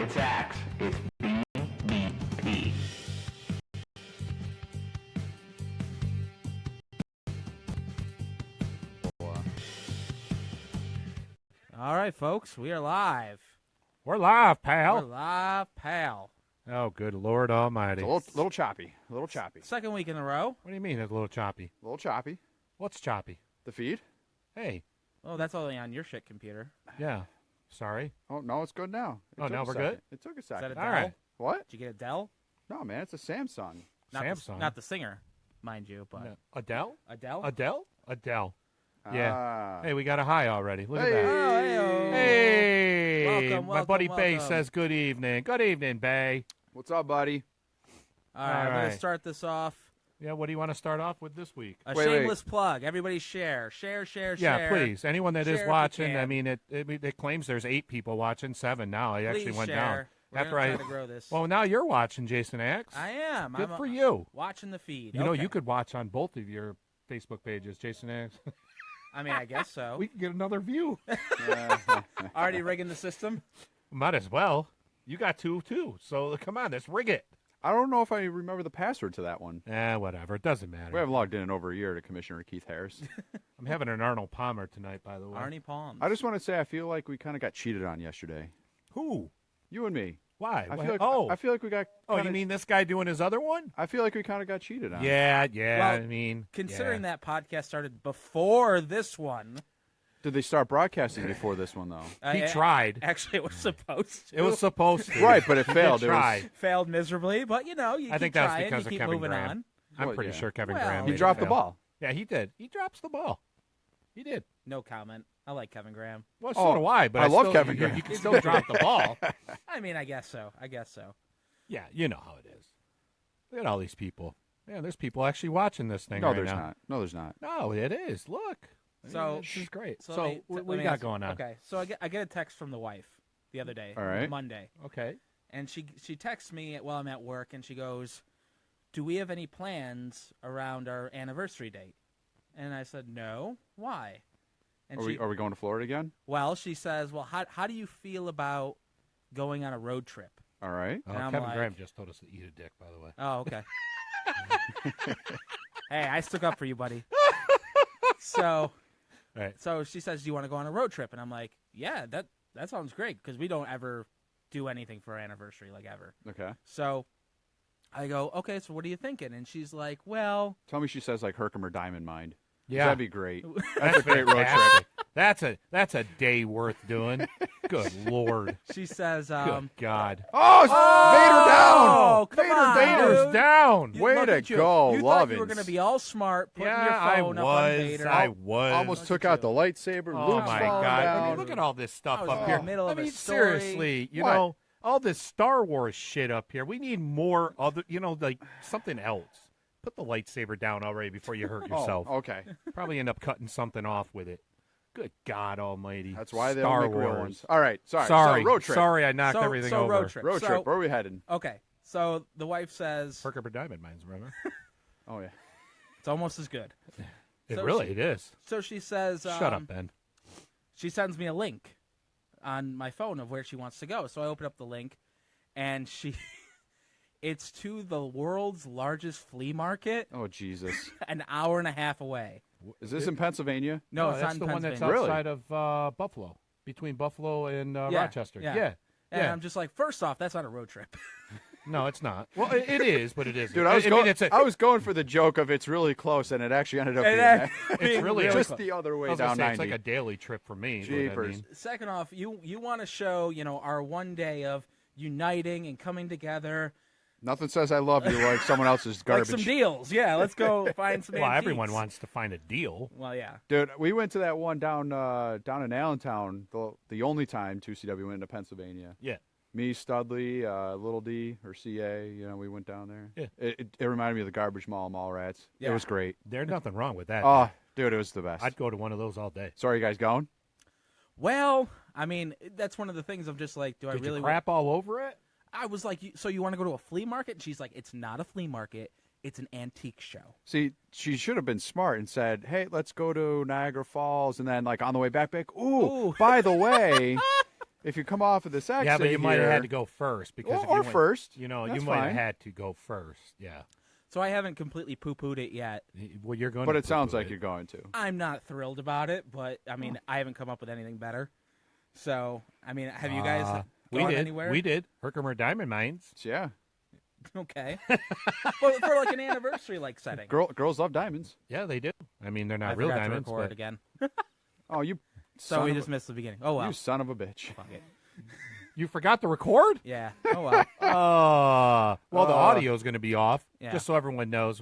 It's Axe. It's BBP. All right, folks, we are live. We're live, We're pal. live, pal. Oh, good Lord Almighty. It's a little choppy. A little choppy. Second week in a row. What do you mean it's a little choppy? A little choppy. What's choppy? The feed? Hey, Oh, that's only on your shit computer. yeah. Sorry. Oh, no, it's good now. It Oh, took now a we're second. good? It took a Is that second. a Dell? All right. What? Did you get a Dell? No, man, it's a Samsung. Not Samsung. The, not the singer, mind you, but No. Adele? a Dell? Adele? Adele. Yeah. Ah. Hey, we got a high already. Look Hey. at that. Oh, hey-o. Hey. Welcome, My welcome, buddy Bay welcome. says good evening. Good evening, Bay. What's up, buddy? All right, All I'm going right. to start this off. Yeah, what do you want to start off with this week? A Wait. shameless plug. Everybody share. Share. Yeah, please. Anyone that Share is if you watching, I can. mean, it claims there's 8 people watching, 7 now. It actually Please went share. down. We're After gonna I- try to grow this. Well, now you're watching, Jason X. I am. Good I'm for you. watching the feed. You know, Okay. you could watch on both of your Facebook pages, Jason X. I mean, I guess so. We could get another view. Already rigging the system. Might as well. You got 2 too. So come on, let's rig it. I don't know if I remember the password to that one. Whatever. It doesn't matter. We haven't logged in over a year to Commissioner Keith Harris. I'm having an Arnold Palmer tonight, by the way. Arnie Palms. I just want to say I feel like we kind of got cheated on yesterday. Who? You and me. Why? I What- feel like oh, I feel like we got. oh, you kinda- mean this guy doing his other one? I feel like we kind of got cheated on. Yeah. Well, I mean, Considering yeah. that podcast started before this one. Did they start broadcasting before this one though? He I- tried. Actually, it was supposed to. It was supposed to. Right, but it failed. He It was- tried. Failed miserably, but you know, you I keep think that's trying, because you of keep Kevin moving Graham. on. I'm Well, pretty yeah. sure Kevin Well, Graham. He He made it dropped the fail. ball. Yeah, he did. He drops the ball. He did. No comment. I like Kevin Graham. Well, so Oh, do I. But I love still, Kevin you, Graham. You can still drop the ball. I mean, I guess so. Yeah, you know how it is. Look at all these people. Yeah, there's people actually watching this thing No, right there's now. not. No, there's not. No, it is. Look. So- this is great. So, So, let me- what let do me you got ask you- going on? Okay, so I get a text from the wife the other day, All right. Monday, Okay. and she texts me while I'm at work, and she goes, "Do we have any plans around our anniversary date?" And I said, "No. Why?" And Are we going to Florida again? well, she says, "Well, how do you feel about going on a road trip?" All right. Oh, And I'm Kevin like- Graham just told us to eat a dick, by the way. Oh, okay. Hey, I stuck up for you, buddy. So, Right. so she says, "Do you want to go on a road trip?" And I'm like, "Yeah, that sounds great because we don't ever do anything for our anniversary, like ever." Okay. So I go, "Okay, so what are you thinking?" And she's like, "Well, Tell me she says like Herkimer Diamond Mind. Yeah. That'd be great. That's a great road trip. fantastic. That's a day worth doing. Good Lord. she says, Good God. Oh, Vader down! Oh, come Vader on, down! Vader's dude. down. You- Way look to at you. go, You thought Lovins. you were going to be all smart, putting your Yeah, I phone up on was. Vader. I was. Almost Look took at out the you. lightsaber. Oh Luke's my falling God! down. I mean, look at all this stuff I was up in here. the middle I of a mean, story. seriously, you What? know, all this Star Wars shit up here. We need more other, like something else. Put the lightsaber down already before you hurt yourself. Oh, okay. Probably end up cutting something off with it. Good God Almighty! That's why they Star don't make real Wars. ones. All right. Sorry. Sorry, So, road trip. Sorry, I knocked So- everything so over. road trip. Road So- trip. Where are we headed? Okay, so the wife says Herkimer Diamond Mines, remember? Oh yeah. it's almost as good. It So really it is. So she says, Shut up, Ben. She sends me a link on my phone of where she wants to go. So I open up the link, and it's to the world's largest flea market, Oh Jesus. an hour and a half away. Is this in Pennsylvania? No, it's that's not the in one that's Pennsylvania. Really? outside of Buffalo, between Buffalo and Yeah, Rochester. yeah. Yeah. And Yeah. I'm just like, first off, that's not a road trip. No, it's not. Well, it is, but it isn't. Dude, I was, mean, it's a, I was going for the joke of it's really close, and it actually ended up And being that- that. it's really just close. the other I way was gonna down say, 90. it's like a daily trip for me. is what I Jeepers. mean. Second off, you want to show, our one day of uniting and coming together. Nothing says I love you like someone else's garbage. Like some deals. Yeah, let's go find some Well, antiques. everyone wants to find a deal. Well, yeah. Dude, we went to that one down in Allentown, the only time 2CW went into Pennsylvania. Yeah. Me, Studley, Little D, or CA, we went down there. Yeah. It reminded me of the Garbage Mall Rats. Yeah. It was great. There's nothing wrong with that. Oh, dude, it was the best. I'd go to one of those all day. So are you guys going? Well, I mean, that's one of the things I'm just like, do I Did really you crap all over it? I was like, so you want to go to a flea market? And she's like, it's not a flea market. It's an antique show. See, she should have been smart and said, hey, let's go to Niagara Falls. And then, like, on the way back, ooh, Ooh. by the way, if you come off of this exit Yeah, but you might have here- had to go first because if or you went, first. you know, That's you might have fine. had to go first. Yeah. So I haven't completely poo-pooed it yet. Well, you're going. But to it sounds poo-poo like it. you're going to. I'm not thrilled about it, but I mean, I haven't come up with anything better. So, I mean, have you guys We gone did. anywhere? We did. Herkimer Diamond Mines. Yeah. Okay. Well, for like an anniversary like setting. Girls love diamonds. Yeah, they do. I mean, they're I not real forgot diamonds, to record but again. Oh, you So son we of just a, missed the beginning. Oh well. you son of a bitch. Fuck it. you forgot to record. Yeah. Oh well. Well, the audio is going to be off. Yeah. Just so everyone knows,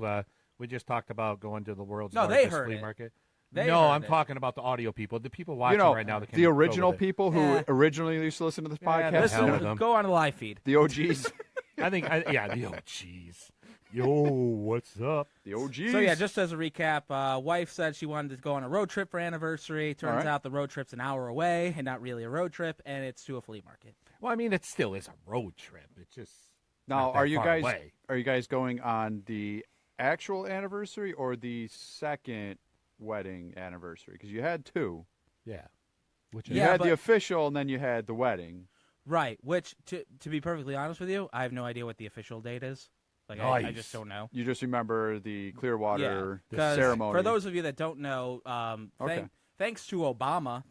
we just talked about going to the world's No, they largest heard flea it. market. They no, heard I'm it. talking about the audio people. The people watching You know, right now. That can the go original with it. people who Yeah. originally used to listen to this Yeah, podcast. hell with Listen, them. go on the live feed. The OGs. I think, yeah. Jeez. Yo, what's up? The OGs. So yeah, just as a recap, wife said she wanted to go on a road trip for anniversary. Turns All right. out the road trip's an hour away and not really a road trip, and it's to a flea market. Well, I mean, it still is a road trip. It's just Now, not that are you far guys away. are you guys going on the actual anniversary or the second wedding anniversary? Because you had two. Yeah. Which You Yeah, had but- the official, and then you had the wedding. Right. Which, to be perfectly honest with you, I have no idea what the official date is. Like, I Nice. just don't know. You just remember the Clearwater The 'Cause ceremony. For those of you that don't know, Okay. thanks to Obama,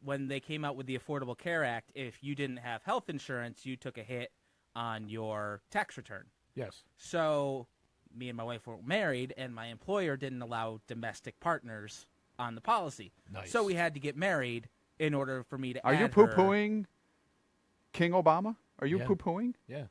when they came out with the Affordable Care Act, if you didn't have health insurance, you took a hit on your tax return. Yes. So me and my wife were married, and my employer didn't allow domestic partners on the policy. Nice. So we had to get married in order for me to Are you add her. poo-pooing King Obama? Are you Yeah. poo-pooing? Yeah.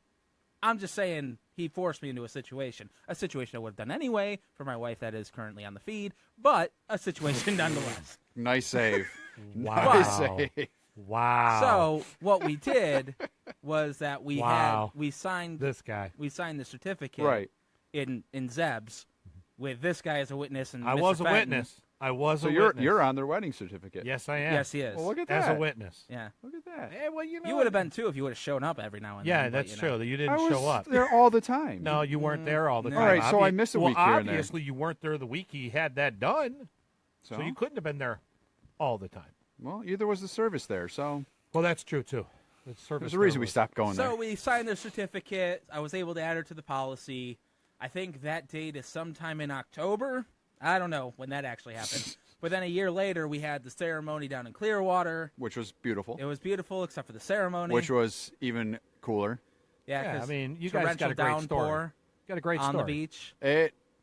I'm just saying he forced me into a situation I would have done anyway for my wife that is currently on the feed, but a situation nonetheless. Nice save. Wow. Nice save. Wow. So what we did was that we Wow. signed this guy. the certificate Right. in Zeb's with this guy as a witness and I Mr. was a Fenton. witness. I was So a you're witness. you're on their wedding certificate. Yes, I am. Yes, he is. Well, look at As that. a witness. Yeah. Look at that. Yeah, well, you know. You would have been too if you would have shown up every now and Yeah, then. but, that's you know. true. You I didn't was show up. there all the time. No, you weren't there all the No. time. All right, so I missed a week well, here and there. obviously, you weren't there the week he had that done, so you couldn't have been there all the time. Well, either was the service there, so Well, that's true too. The service there's a reason we was- stopped going So there. we signed the certificate. I was able to add her to the policy. I think that date is sometime in October. I don't know when that actually happened. But then a year later, we had the ceremony down in Clearwater. Which was beautiful. It was beautiful, except for the ceremony. Which was even cooler. Yeah, 'cause I mean, you guys got a torrential great story. downpour Got a great on story. the beach.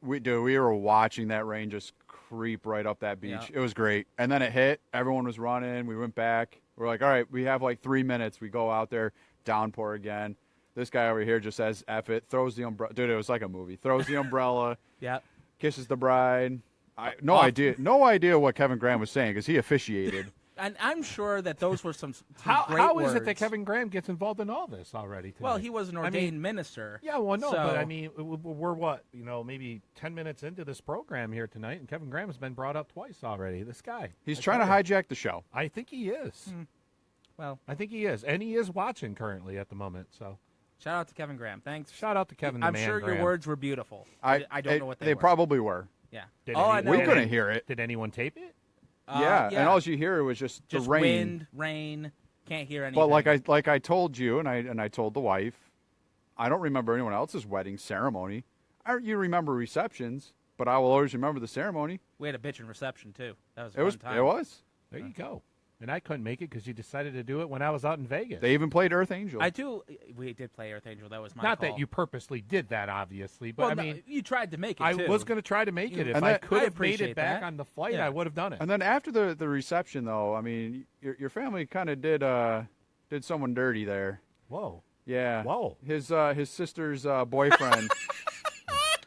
We were watching that rain just creep right up that beach. Yeah. It was great. And then it hit. Everyone was running. We went back. We're like, all right, we have like 3 minutes. We go out there, downpour again. This guy over here just says, F it, throws the umbrella. Dude, it was like a movie. Throws the umbrella, Yep. kisses the bride. No idea what Kevin Graham was saying because he officiated. And I'm sure that those were some How great is it that words. Kevin Graham gets involved in all this already? Tonight? Well, he was an I mean, ordained minister. Yeah, well, no, So- but I mean, we're what, maybe 10 minutes into this program here tonight, and Kevin Graham has been brought up twice already. This guy. He's I trying to tell you. hijack the show. I think he is. Well, I think he is. And he is watching currently at the moment. So shout out to Kevin Graham. Thanks. shout out to Kevin the I'm Man sure Graham. your words were beautiful. I don't know what they were. probably were. Yeah. Did All I any- know We did couldn't any- hear it. Did anyone tape it? Yeah, and all you hear was just the rain. wind, rain. Can't hear anything. But like I told you, and I told the wife, I don't remember anyone else's wedding ceremony. You remember receptions, but I will always remember the ceremony. we had a bitchin' reception too. That was a It was. fun time. It was. There you go. And I couldn't make it because you decided to do it when I was out in Vegas. They even played Earth Angel. We did play Earth Angel. That was my Not call. that you purposely did that, obviously, but Well, I no, mean, you tried to make it. I too. was going to try to make it. If And I that- could I have made appreciate it back that. on the flight, Yeah. I would have done it. and then after the reception, though, I mean, your family kind of did someone dirty there. Whoa. Yeah. Whoa. His sister's boyfriend.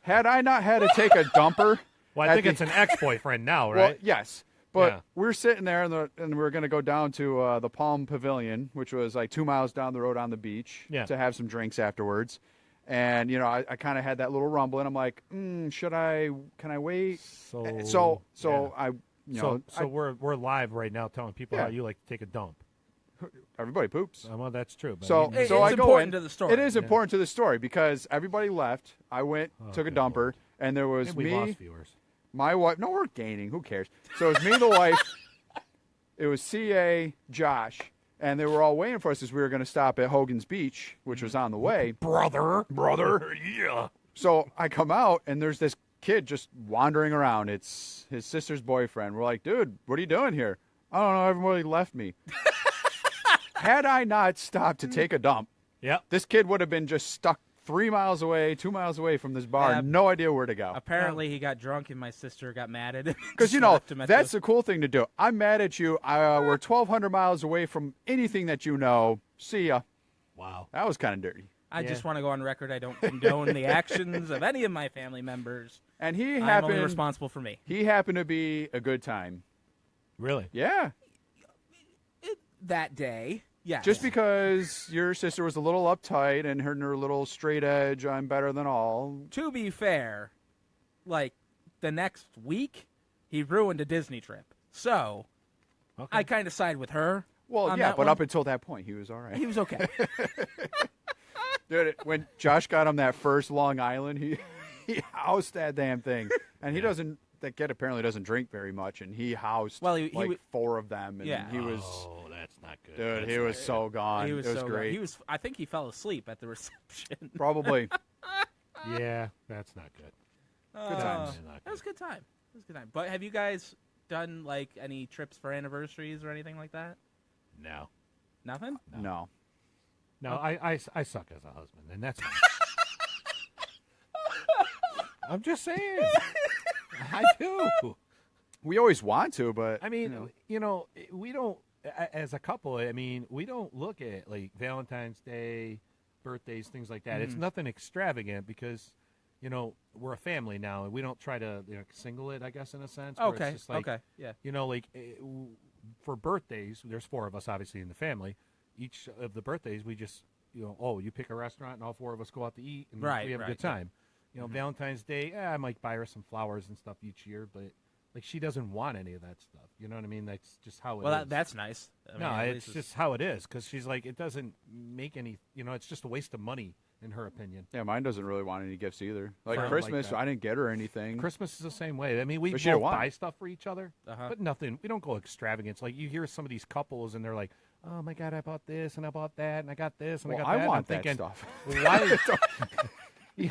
Had I not had to take a dumper. Well, I at think the- it's an ex-boyfriend now, Well, right? yes. But Yeah. we're sitting there, and we're going to go down to the Palm Pavilion, which was like 2 miles down the road on the beach, Yeah. to have some drinks afterwards. And, I kind of had that little rumble, and I'm like, can I wait? So, So yeah. I, So we're live right now telling people Yeah. how you like to take a dump. everybody poops. Well, that's true. But So, I mean, It- so it's I go important in- to the story. It is important to the story because everybody left. I went, took a good dumper, Lord. and there was and we me, lost viewers. my wife. No, we're gaining. Who cares? So it's me, the wife. it was CA, Josh, and they were all waiting for us as we were going to stop at Hogan's Beach, which was on the way. Brother. Yeah. So I come out, and there's this kid just wandering around. It's his sister's boyfriend. We're like, dude, what are you doing here? I don't know. Everybody left me. Had I not stopped to take a dump, Yep. this kid would have been just stuck 3 miles away, 2 miles away from this bar. Yeah. No idea where to go. Apparently, he got drunk, and my sister got mad at him. Because, Left him at that's the cool thing to do. I'm mad at you. We're 1,200 miles away from anything that you know. See ya. Wow. That was kind of dirty. I Yeah. just want to go on record. I don't condone the actions of any of my family members. And he I'm only happened, responsible for me. he happened to be a good time. Really? Yeah. That day, yes. Just because your sister was a little uptight and her little straight edge, I'm better than all. To be fair, like the next week, he ruined a Disney trip. So Okay. I kind of side with her. Well, on yeah, that but one. up until that point, he was all right. He was okay. Dude, when Josh got him that first Long Island, he housed that damn thing. And he doesn't, that kid apparently doesn't drink very much, and he housed Well, he like wa- 4 of them. And Yeah. he was, Oh, that's not good. dude, he was so gone. He was it was so great. He was. I think he fell asleep at the reception. Probably. Yeah, that's not good. Good times. That was a good time. It was a good time. But have you guys done like any trips for anniversaries or anything like that? No. Nothing. No. No, I suck as a husband, and that's fine. I'm just saying. I do. We always want to, but I mean, we don't, as a couple, I mean, we don't look at like Valentine's Day, birthdays, things like that. It's nothing extravagant because, we're a family now and we don't try to single it, I guess, in a sense. where Okay. It's just like, Okay. Yeah. For birthdays, there's 4 of us obviously in the family. Each of the birthdays, we just, you pick a restaurant and all 4 of us go out to eat and Right, we have a right, good time. Valentine's Day, I might buy her some flowers and stuff each year, but like she doesn't want any of that stuff. You know what I mean? That's just how it is. Well, that's nice. I mean, No, at it's least just how it is because she's like, it doesn't make any, it's just a waste of money in her opinion. yeah, mine doesn't really want any gifts either. Like Right. Christmas, Like that. I didn't get her anything. Christmas is the same way. I mean, we But she didn't both want buy it. stuff for each other, Uh-huh. but nothing. We don't go extravagance. Like you hear some of these couples and they're like, oh my God, I bought this and I bought that and I got this and Well, I got that. I And want I'm that thinking, stuff. Why?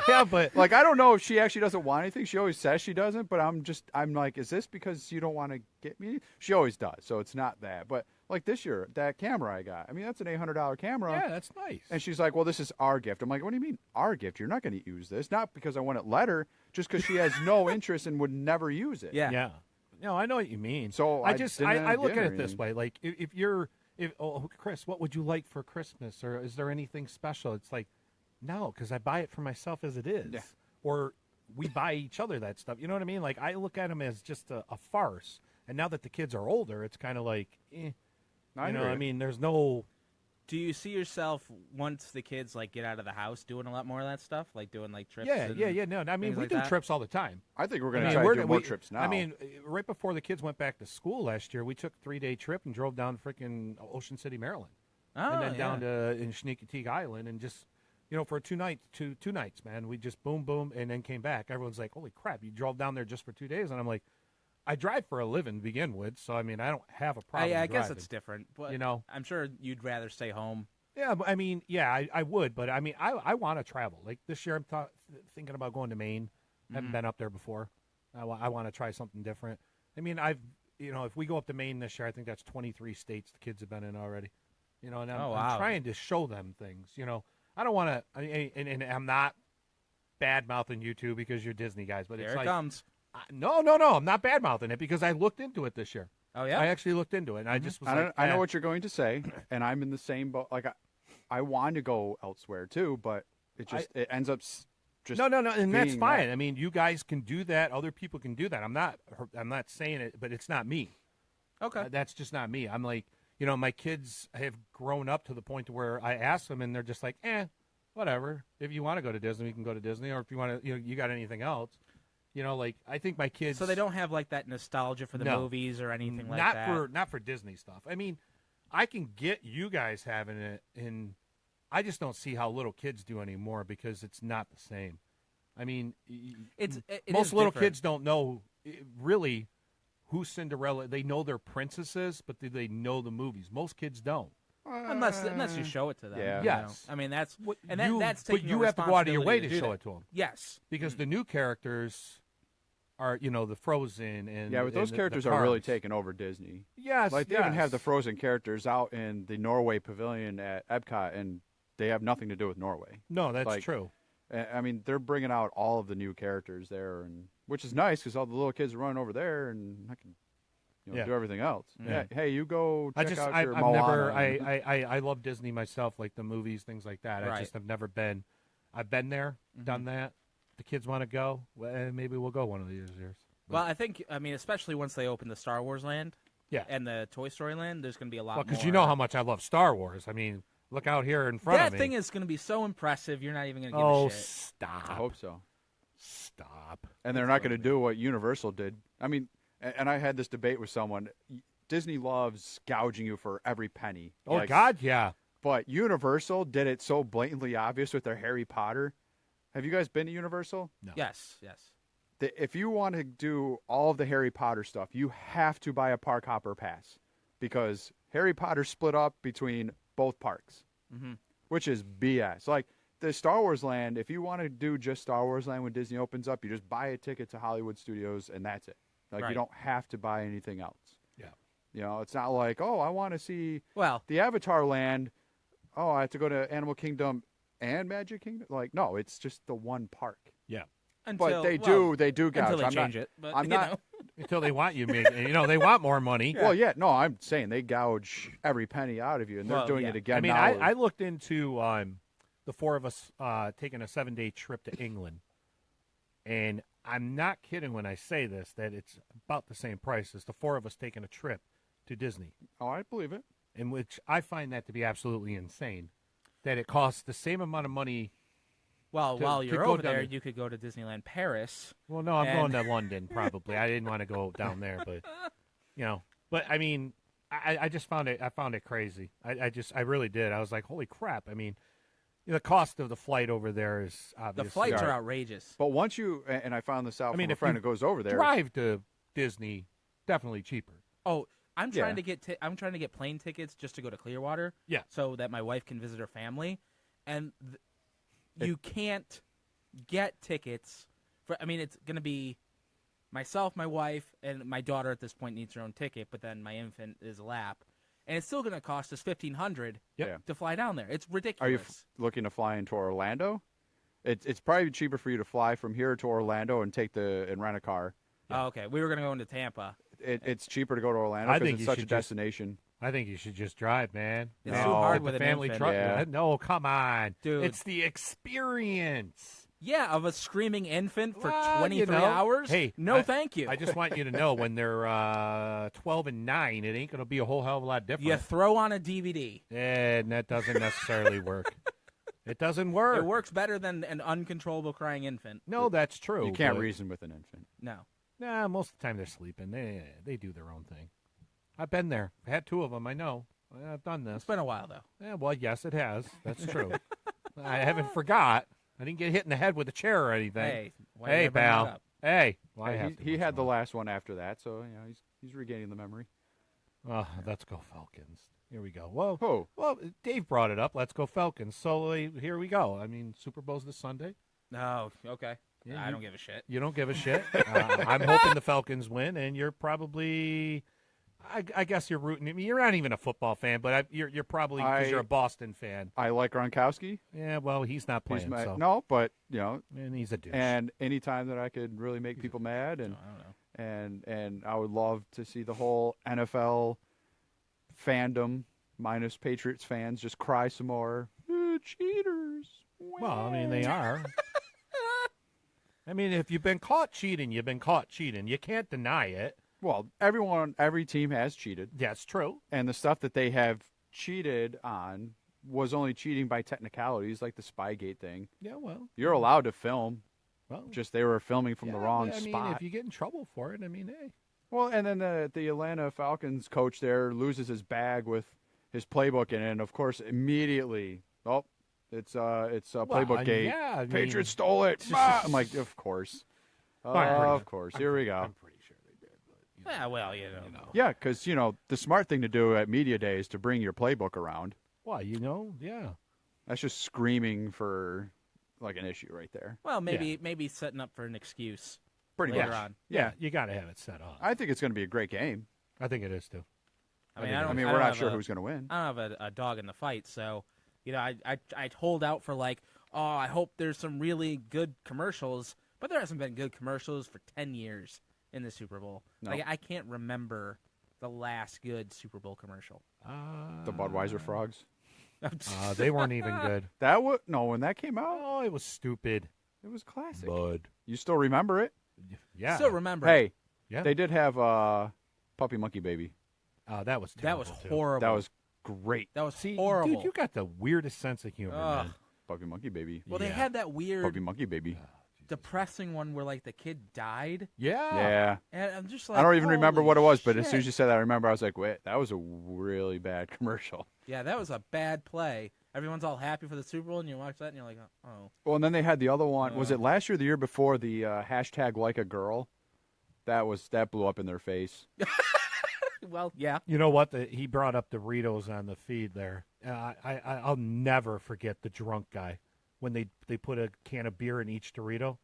Yeah, but Like, I don't know if she actually doesn't want anything. She always says she doesn't, but I'm like, is this because you don't want to get me? She always does, so it's not that. But like this year, that camera I got, I mean, that's an $800 camera. yeah, that's nice. And she's like, well, this is our gift. I'm like, what do you mean our gift? You're not going to use this. Not because I wouldn't let her, just because she has no interest and would never use it. Yeah. Yeah. No, I know what you mean. So I I just didn't I look get at her it this anything. way. Like if Chris, what would you like for Christmas, or is there anything special? It's like, no, because I buy it for myself as it is, Yeah. or we buy each other that stuff. You know what I mean? Like I look at them as just a farce. And now that the kids are older, it's kind of like, I you know, hear I you. mean, there's no. Do you see yourself once the kids like get out of the house doing a lot more of that stuff, like doing like trips? Yeah, and yeah. No, I mean, things we like do that? trips all the time. I think we're I going to mean, try we're to do gonna- more trips now. I mean, right before the kids went back to school last year, we took a 3-day trip and drove down Freaking Ocean City, Maryland, Oh, and then yeah. down to in Sneaketeague Island, and just for two nights, man, we just boom, boom, and then came back. Everyone's like, "Holy crap, you drove down there just for 2 days?" And I'm like, "I drive for a living to begin with, so I mean, I don't have a problem." I guess driving. it's different, but You know? I'm sure you'd rather stay home. Yeah, but I mean, yeah, I would, but I mean, I want to travel. Like this year, I'm thinking about going to Maine. Haven't been up there before. I want to try something different. I mean, if we go up to Maine this year, I think that's 23 states the kids have been in already. And I'm wow. trying to show them things. I don't want to, and I'm not bad mouthing you two because you're Disney guys, but There it's it like, comes. no, I'm not bad mouthing it because I looked into it this year. Oh yeah. I actually looked into it, and I just was like, I know what you're going to say, and I'm in the same boat. Like, I want to go elsewhere too, but it ends up just No, and that's being fine. that. I mean, you guys can do that. Other people can do that. I'm not saying it, but it's not me. Okay. That's just not me. I'm like, my kids have grown up to the point to where I ask them, and they're just like, whatever. If you want to go to Disney, we can go to Disney, or if you want to, you got anything else. Like I think my kids. So they don't have like that nostalgia for the No. movies or anything like not that. not for Disney stuff. I mean, I can get you guys having it, and I just don't see how little kids do anymore because it's not the same. I mean, It most is little different. kids don't know really who Cinderella. They know their princesses, but do they know the movies? Most kids don't. Unless you show it to them. Yeah. you Yes. know. I mean, that's You- that's but taking you a have to go out of your way responsibility to do show that. it to them Yes, because the new characters are, the Frozen and Yeah, but those and the characters are really Cars. taking over Disney. Yes, Like they even have yes. the Frozen characters out in the Norway Pavilion at Epcot, and they have nothing to do with Norway. No, that's like- true. I mean, they're bringing out all of the new characters there, and which is nice because all the little kids are running over there, and I can, Yeah. do everything else. Yeah. Hey, you go check out I've your never, Moana. I love Disney myself, like the movies, things like that. I Right. just have never been. I've been there, done that. The kids want to go. Well, maybe we'll go one of these years. Well, I mean, especially once they open the Star Wars land, Yeah. and the Toy Story land, there's going to be a lot. Well, because more. you know how much I love Star Wars. I mean, look out here in front that of me. thing is going to be so impressive. You're not even going to give Oh, a shit. stop! I hope so. Stop! And they're not going to do what Universal did. I mean, and I had this debate with someone. Disney loves gouging you for every penny. Oh Like, God, yeah. But Universal did it so blatantly obvious with their Harry Potter. Have you guys been to Universal? No. Yes, yes. If you want to do all of the Harry Potter stuff, you have to buy a park hopper pass because Harry Potter split up between both parks, which is BS. Like the Star Wars land, if you want to do just Star Wars land when Disney opens up, you just buy a ticket to Hollywood Studios and that's it. Like Right. you don't have to buy anything else. Yeah. It's not like, oh, I want to see Well, the Avatar land. Oh, I have to go to Animal Kingdom and Magic Kingdom. Like, no, it's just the one park. Yeah. until, But they well, do gouge. until they I'm change not, it. But I'm you not- know. Until they want you, they want more money. Well, yeah, no, I'm saying they gouge every penny out of you, and they're Well, doing yeah. it again I mean, now. I looked into the four of us taking a 7-day trip to England, and I'm not kidding when I say this that it's about the same price as the four of us taking a trip to Disney, Oh, I believe it. in which I find that to be absolutely insane. That it costs the same amount of money. Well, to- while to you're go over down there, to- you could go to Disneyland Paris. Well, no, I'm And- going to London probably. I didn't want to go down there, but but I mean, I just found it crazy. I really did. I was like, holy crap! I mean, the cost of the flight over there is The obviously flights are Right. outrageous. But once you, and I found this out I mean, from a if friend you who goes over there. drive to Disney, definitely cheaper. Oh, I'm Yeah. trying to get I'm trying to get plane tickets just to go to Clearwater. Yeah. So that my wife can visit her family, and you can't get tickets for. I mean, it's going to be myself, my wife, and my daughter. At this point, needs her own ticket, but then my infant is a lap, and it's still going to cost us $1,500 Yep. to fly down there. It's ridiculous. Are you looking to fly into Orlando? It's probably cheaper for you to fly from here to Orlando and rent a car. Oh, okay. We were going to go into Tampa. It's cheaper to go to Orlando I because think it's you such a should just- destination. I think you should just drive, man. It's too hard Get with the an family infant. truck. Yeah. No, come on, Dude. It's the experience. Yeah, of a screaming infant for Well, 23 you know, hours. hey, no, thank you. I just want you to know when they're 12 and 9, it ain't going to be a whole hell of a lot different. you throw on a DVD. And that doesn't necessarily work. It doesn't work. It works better than an uncontrollable crying infant. No, that's true. You can't but- reason with an infant. No. Nah, most of the time they're sleeping. They do their own thing. I've been there. I had 2 of them. I know. I've done this. It's been a while, though. Yeah, well, yes, it has. That's true. I haven't forgot. I didn't get hit in the head with a chair or anything. Hey, why you Hey, gotta bring that pal. up? Hey. Well, I Hey, have to he once had in the a while. last one after that, so he's regaining the memory. Oh, let's go Falcons. Here we go. Well, Oh, well, Dave brought it up. Let's go Falcons. So here we go. I mean, Super Bowl's this Sunday. No, okay. Yeah, I you- don't give a shit. You don't give a shit. I'm hoping the Falcons win, and you're probably. I guess you're rooting. I mean, you're not even a football fan, but you're probably because you're a Boston fan. I like Gronkowski. Yeah, well, he's not He's playing, so no, but and he's a douche. and anytime that I could really make people mad, and I don't know. and I would love to see the whole NFL fandom minus Patriots fans just cry some more. Cheaters. well, I mean, they are. I mean, if you've been caught cheating, you've been caught cheating. You can't deny it. Well, every team has cheated, That's true. and the stuff that they have cheated on was only cheating by technicalities, like the Spygate thing. Yeah, well, You're allowed to film, well, just they were filming from the yeah, wrong but, I mean, spot. if you get in trouble for it, I mean, hey. Well, and then the Atlanta Falcons coach there loses his bag with his playbook in it, and of course immediately, it's playbook gate. Yeah, I mean, Patriots stole it. Ah! I'm like, of course, I'm pretty- of course. Here we go. I'm pretty sure they did, but Yeah, well, you know. Yeah, because the smart thing to do at media day is to bring your playbook around. Why, yeah. That's just screaming for like an issue right there. Well, maybe setting up for an excuse Pretty later much. on. Yeah, you got to have it set up. I think it's going to be a great game. I think it is too. I mean, I I we're don't not have sure a- who's going to win. I don't have a dog in the fight, so I'd hold out for like, oh, I hope there's some really good commercials, but there hasn't been good commercials for 10 years in the Super Bowl. No. Like I can't remember the last good Super Bowl commercial. The Budweiser frogs. They weren't even good. When that came out, Oh, it was stupid. it was classic. Bud. You still remember it? Yeah. Still remember? Hey, Yeah. they did have Puppy Monkey Baby. That was that terrible, was too. horrible. That was great. That was See, horrible. dude, you got the weirdest sense of humor, Ugh. man. Puppy Monkey Baby. Well, they Yeah. had that weird, Puppy Monkey Baby. depressing one where like the kid died, Yeah. Yeah. and I'm just like, I don't even remember holy what it was, but as soon as shit. you said that, I remember I was like, wait, that was a really bad commercial. Yeah, that was a bad play. Everyone's all happy for the Super Bowl, and you watch that, and you're like, oh. Well, and then they had the other one. Was it last year or the year before, the hashtag like a girl? That blew up in their face. Well, yeah. You know what? He brought up Doritos on the feed there. I'll never forget the drunk guy when they put a can of beer in each Dorito.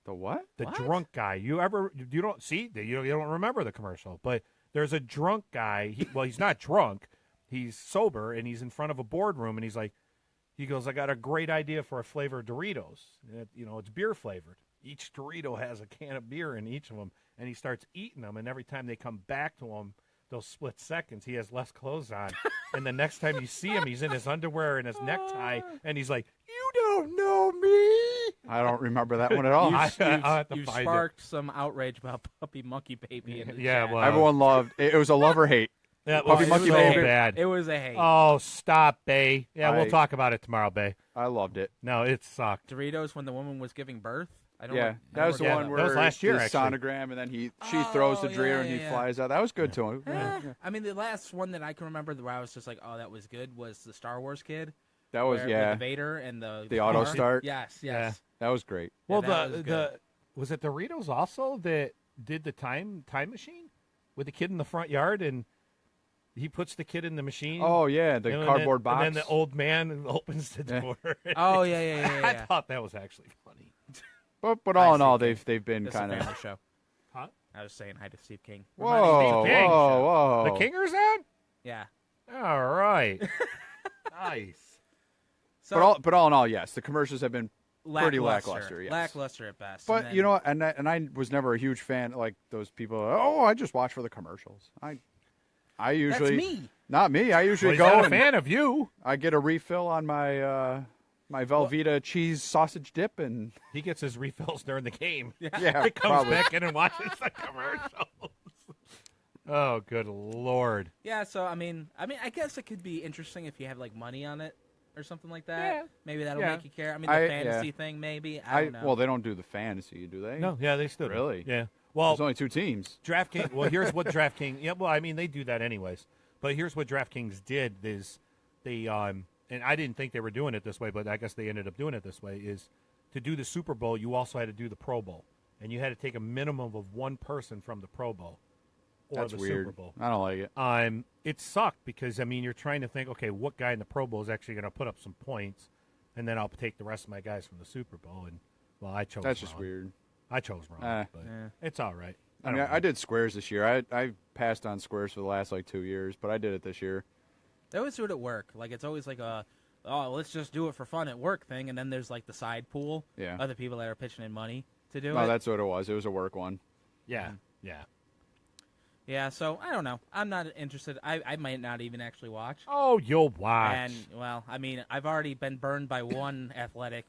The what? The What? drunk guy. You don't remember the commercial, but there's a drunk guy. He's not drunk. He's sober, and he's in front of a boardroom, and he goes, I got a great idea for a flavor of Doritos. It's beer flavored. Each Dorito has a can of beer in each of them, and he starts eating them, and every time they come back to him, those split seconds, he has less clothes on. And the next time you see him, he's in his underwear and his necktie, and he's like, you don't know me. I don't remember that one at all. I'll have to You find it. sparked some outrage about Puppy Monkey Baby. In the Yeah, chat. well, Everyone loved it. It was a love or hate. That Puppy was Monkey so Baby. bad. It was a hate. Oh, stop, Bay. Yeah, we'll I- talk about it tomorrow, Bay. I loved it. No, it sucked. Doritos when the woman was giving birth. I don't. Yeah, know- I that was don't the know one that where was last year, the actually. sonogram, and then she throws the Oh, Dorito yeah, and he yeah. flies out. That was good too. I mean, the last one that I can remember where I was just like, "Oh, that was good," was the Star Wars kid. That was with yeah. the Vader and the auto car. start? Yes, Yeah. yes. That was great. Well, that was good. was it Doritos also that did the time machine with the kid in the front yard, and he puts the kid in the machine. Oh yeah, the and then- cardboard box. And then the old man opens the Yeah. door. Oh yeah. I thought that was actually funny. but all in I all, see. they've been It's a kind family of. show. Huh? I was saying hi to Steve King. Whoa, Reminding me- King. whoa. The Kinger's on. Yeah. All right. Nice. So But all in all, yes, the commercials have been pretty lackluster. Yes. Lackluster at best. But And you then- know what? And I was never a huge fan like those people. Oh, I just watch for the commercials. I usually that's me. not me. I Well, usually he's go not a and fan of you. I get a refill on my my Velveeta cheese sausage dip, and He gets his refills during the game. yeah, He comes probably. back in and watches the commercials. Oh, good Lord. Yeah. So I mean, I guess it could be interesting if you have like money on it or something like that. Yeah. Maybe that'll Yeah. make you care. I mean, the I- fantasy yeah. thing, maybe. I don't know. Well, they don't do the fantasy, do they? No, yeah, they still do. Really? Yeah. Well, There's only 2 teams. DraftKings. Well, here's what DraftKings. Yeah, well, I mean, they do that anyways. But here's what DraftKings did: is they and I didn't think they were doing it this way, but I guess they ended up doing it this way. Is to do the Super Bowl, you also had to do the Pro Bowl, and you had to take a minimum of one person from the Pro Bowl or That's the weird. Super Bowl. I don't like it. It sucked because I mean, you're trying to think, okay, what guy in the Pro Bowl is actually going to put up some points, and then I'll take the rest of my guys from the Super Bowl, and well, I chose. That's just wrong. weird. I chose wrong, but Yeah. it's all right. I mean, I did squares this year. I passed on squares for the last like 2 years, but I did it this year. They always do it at work. Like it's always like let's just do it for fun at work thing, and then there's like the side pool. Yeah. Other people that are pitching in money to do No, it. that's what it was. It was a work one. Yeah, yeah. Yeah. So I don't know. I'm not interested. I might not even actually watch. Oh, you'll watch. And well, I mean, I've already been burned by one athletic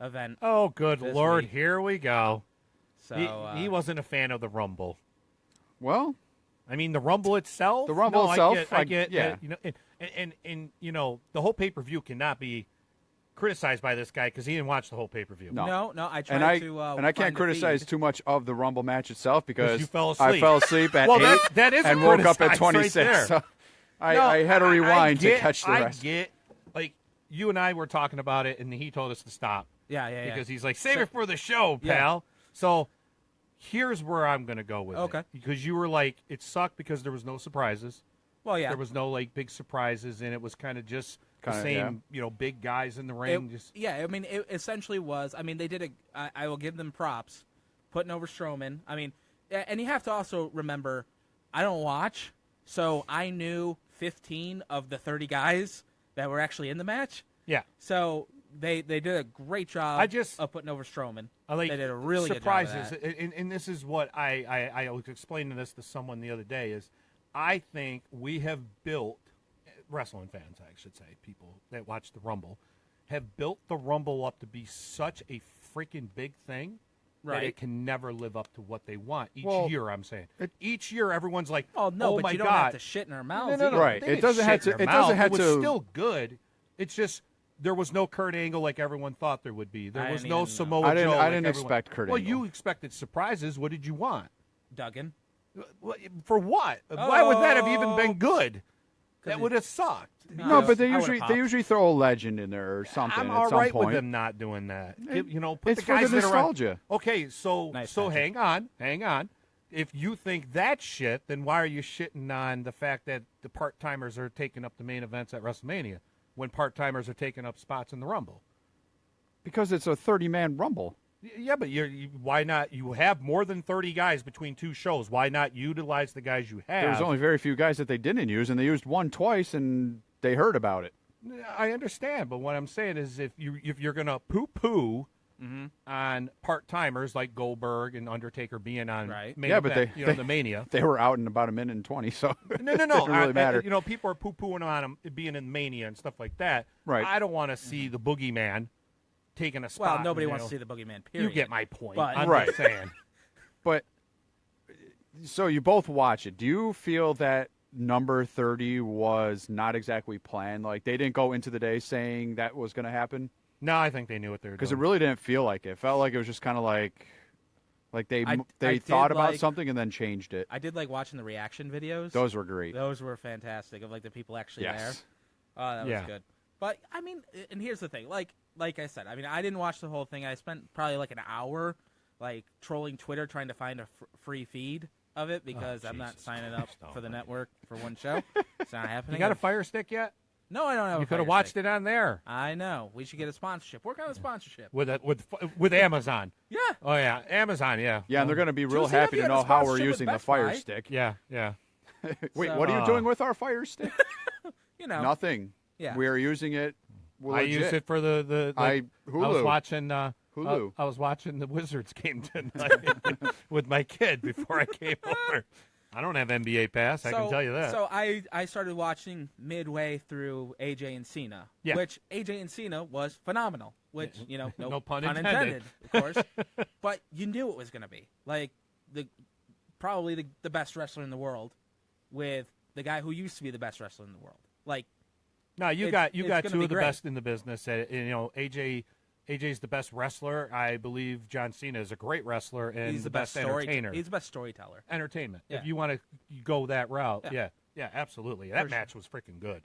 event. Oh, good this Lord! week. Here we go. So He wasn't a fan of the Rumble. Well, I mean, the Rumble itself. The Rumble no, itself, I get. yeah. You know, and you know, the whole pay per view cannot be criticized by this guy because he didn't watch the whole pay per view. no. I tried and I to. and I find can't the criticize feed. too much of the Rumble match itself because you fell I asleep. fell asleep at Well, 8 that is a and woke up at criticize right 26. there. So I No, had to rewind get- to catch the rest. I get, like, you and I were talking about it, and he told us to stop Yeah. because he's like, save it for the show, Yeah. pal. So Here's where I'm going to go with Okay. it. Because you were like, it sucked because there was no surprises. Well, yeah. There was no like big surprises, and it was kind of just the Kinda, same, big guys in the ring. Yeah, I mean, it essentially was. I mean, they did I will give them props, putting over Strowman. I mean, and you have to also remember, I don't watch, so I knew 15 of the 30 guys that were actually in the match. Yeah. So they did a great job of putting over Strowman. I like they did a really surprises, good job of that. and this is what I was explaining this to someone the other day. Is I think we have built wrestling fans, I should say, people that watch the Rumble, have built the Rumble up to be such a freaking big thing that it can never live up to what they want each year. I'm saying each year, everyone's like, "Oh no, but my you don't God. have to shit in our mouths." No, Right. They It doesn't shit have to- in their it doesn't mouth. have It was to- still good. It's just there was no Kurt Angle like everyone thought there would be. There I was didn't no even know. Samoa I didn't- Joe. I like didn't everyone- expect Kurt Well, Angle. you expected surprises. What did you want? Duggan. For what? Why would that have even been good? 'Cause That would have sucked. No, but I would've they popped. usually throw a legend in there or something I'm at all some right point. with them not doing that. Put it's the for guys the that are on- nostalgia. Okay, so Nice, hang on. If you think that's shit, then why are you shitting on the fact that the part timers are taking up the main events at WrestleMania when part timers are taking up spots in the Rumble? Because it's a 30-man Rumble. Yeah, but why not? You have more than 30 guys between two shows. Why not utilize the guys you have? There's only very few guys that they didn't use, and they used one twice, and they heard about it. I understand, but what I'm saying is if you're gonna poo-poo on part timers like Goldberg and Undertaker being on main Yeah, but event, the Mania. They were out in about a minute and 20, so No. it didn't really matter. People are poo-pooing on them being in Mania and stuff like that. Right. I don't want to see the Boogeyman taking a spot. Well, nobody wants to see the Boogeyman. Period. You get my point. But- I'm Right. just saying. But so you both watch it. Do you feel that number 30 was not exactly planned? Like they didn't go into the day saying that was going to happen? No, I think they knew what they were doing. Because it really didn't feel like it. It felt like it was just kind of like they I thought did about like- something and then changed it. I did like watching the reaction videos. Those were great. Those were fantastic. Of like the people actually there. Yes. Oh, that Yeah. was good. But I mean, and here's the thing. Like I said, I mean, I didn't watch the whole thing. I spent probably like an hour, like trolling Twitter trying to find a free feed of it because I'm not Jesus signing up Christ, for the almighty. network for one show. It's not happening. You got a Fire Stick yet? No, I don't have. You could have watched it on there I know. We should get a sponsorship. Work on a sponsorship. with Amazon. Yeah. Oh yeah, Amazon. Yeah. Yeah, and they're going to be real Tuesday, happy you to had a know how we're sponsorship with using the Best Fire Buy. Stick. Yeah. Yeah. Wait, So- what are you doing with our Fire Stick? You know. Nothing. Yeah. We are using it. I used it for the I was Hulu. watching Hulu. I was watching the Wizards game tonight with my kid before I came over. I don't have NBA Pass. I can tell you that. So I started watching midway through AJ and Cena, Yeah. which AJ and Cena was phenomenal. Which no No pun intended. of course. But you knew it was going to be like probably the best wrestler in the world, with the guy who used to be the best wrestler in the world. Like No, you it's got gonna two be of the great. best in the business. AJ's the best wrestler. I believe John Cena is a great wrestler and he's the best entertainer. He's the best storyteller. Entertainment. Yeah. If you want to go that route, Yeah. yeah, absolutely. That For sure. match was freaking good.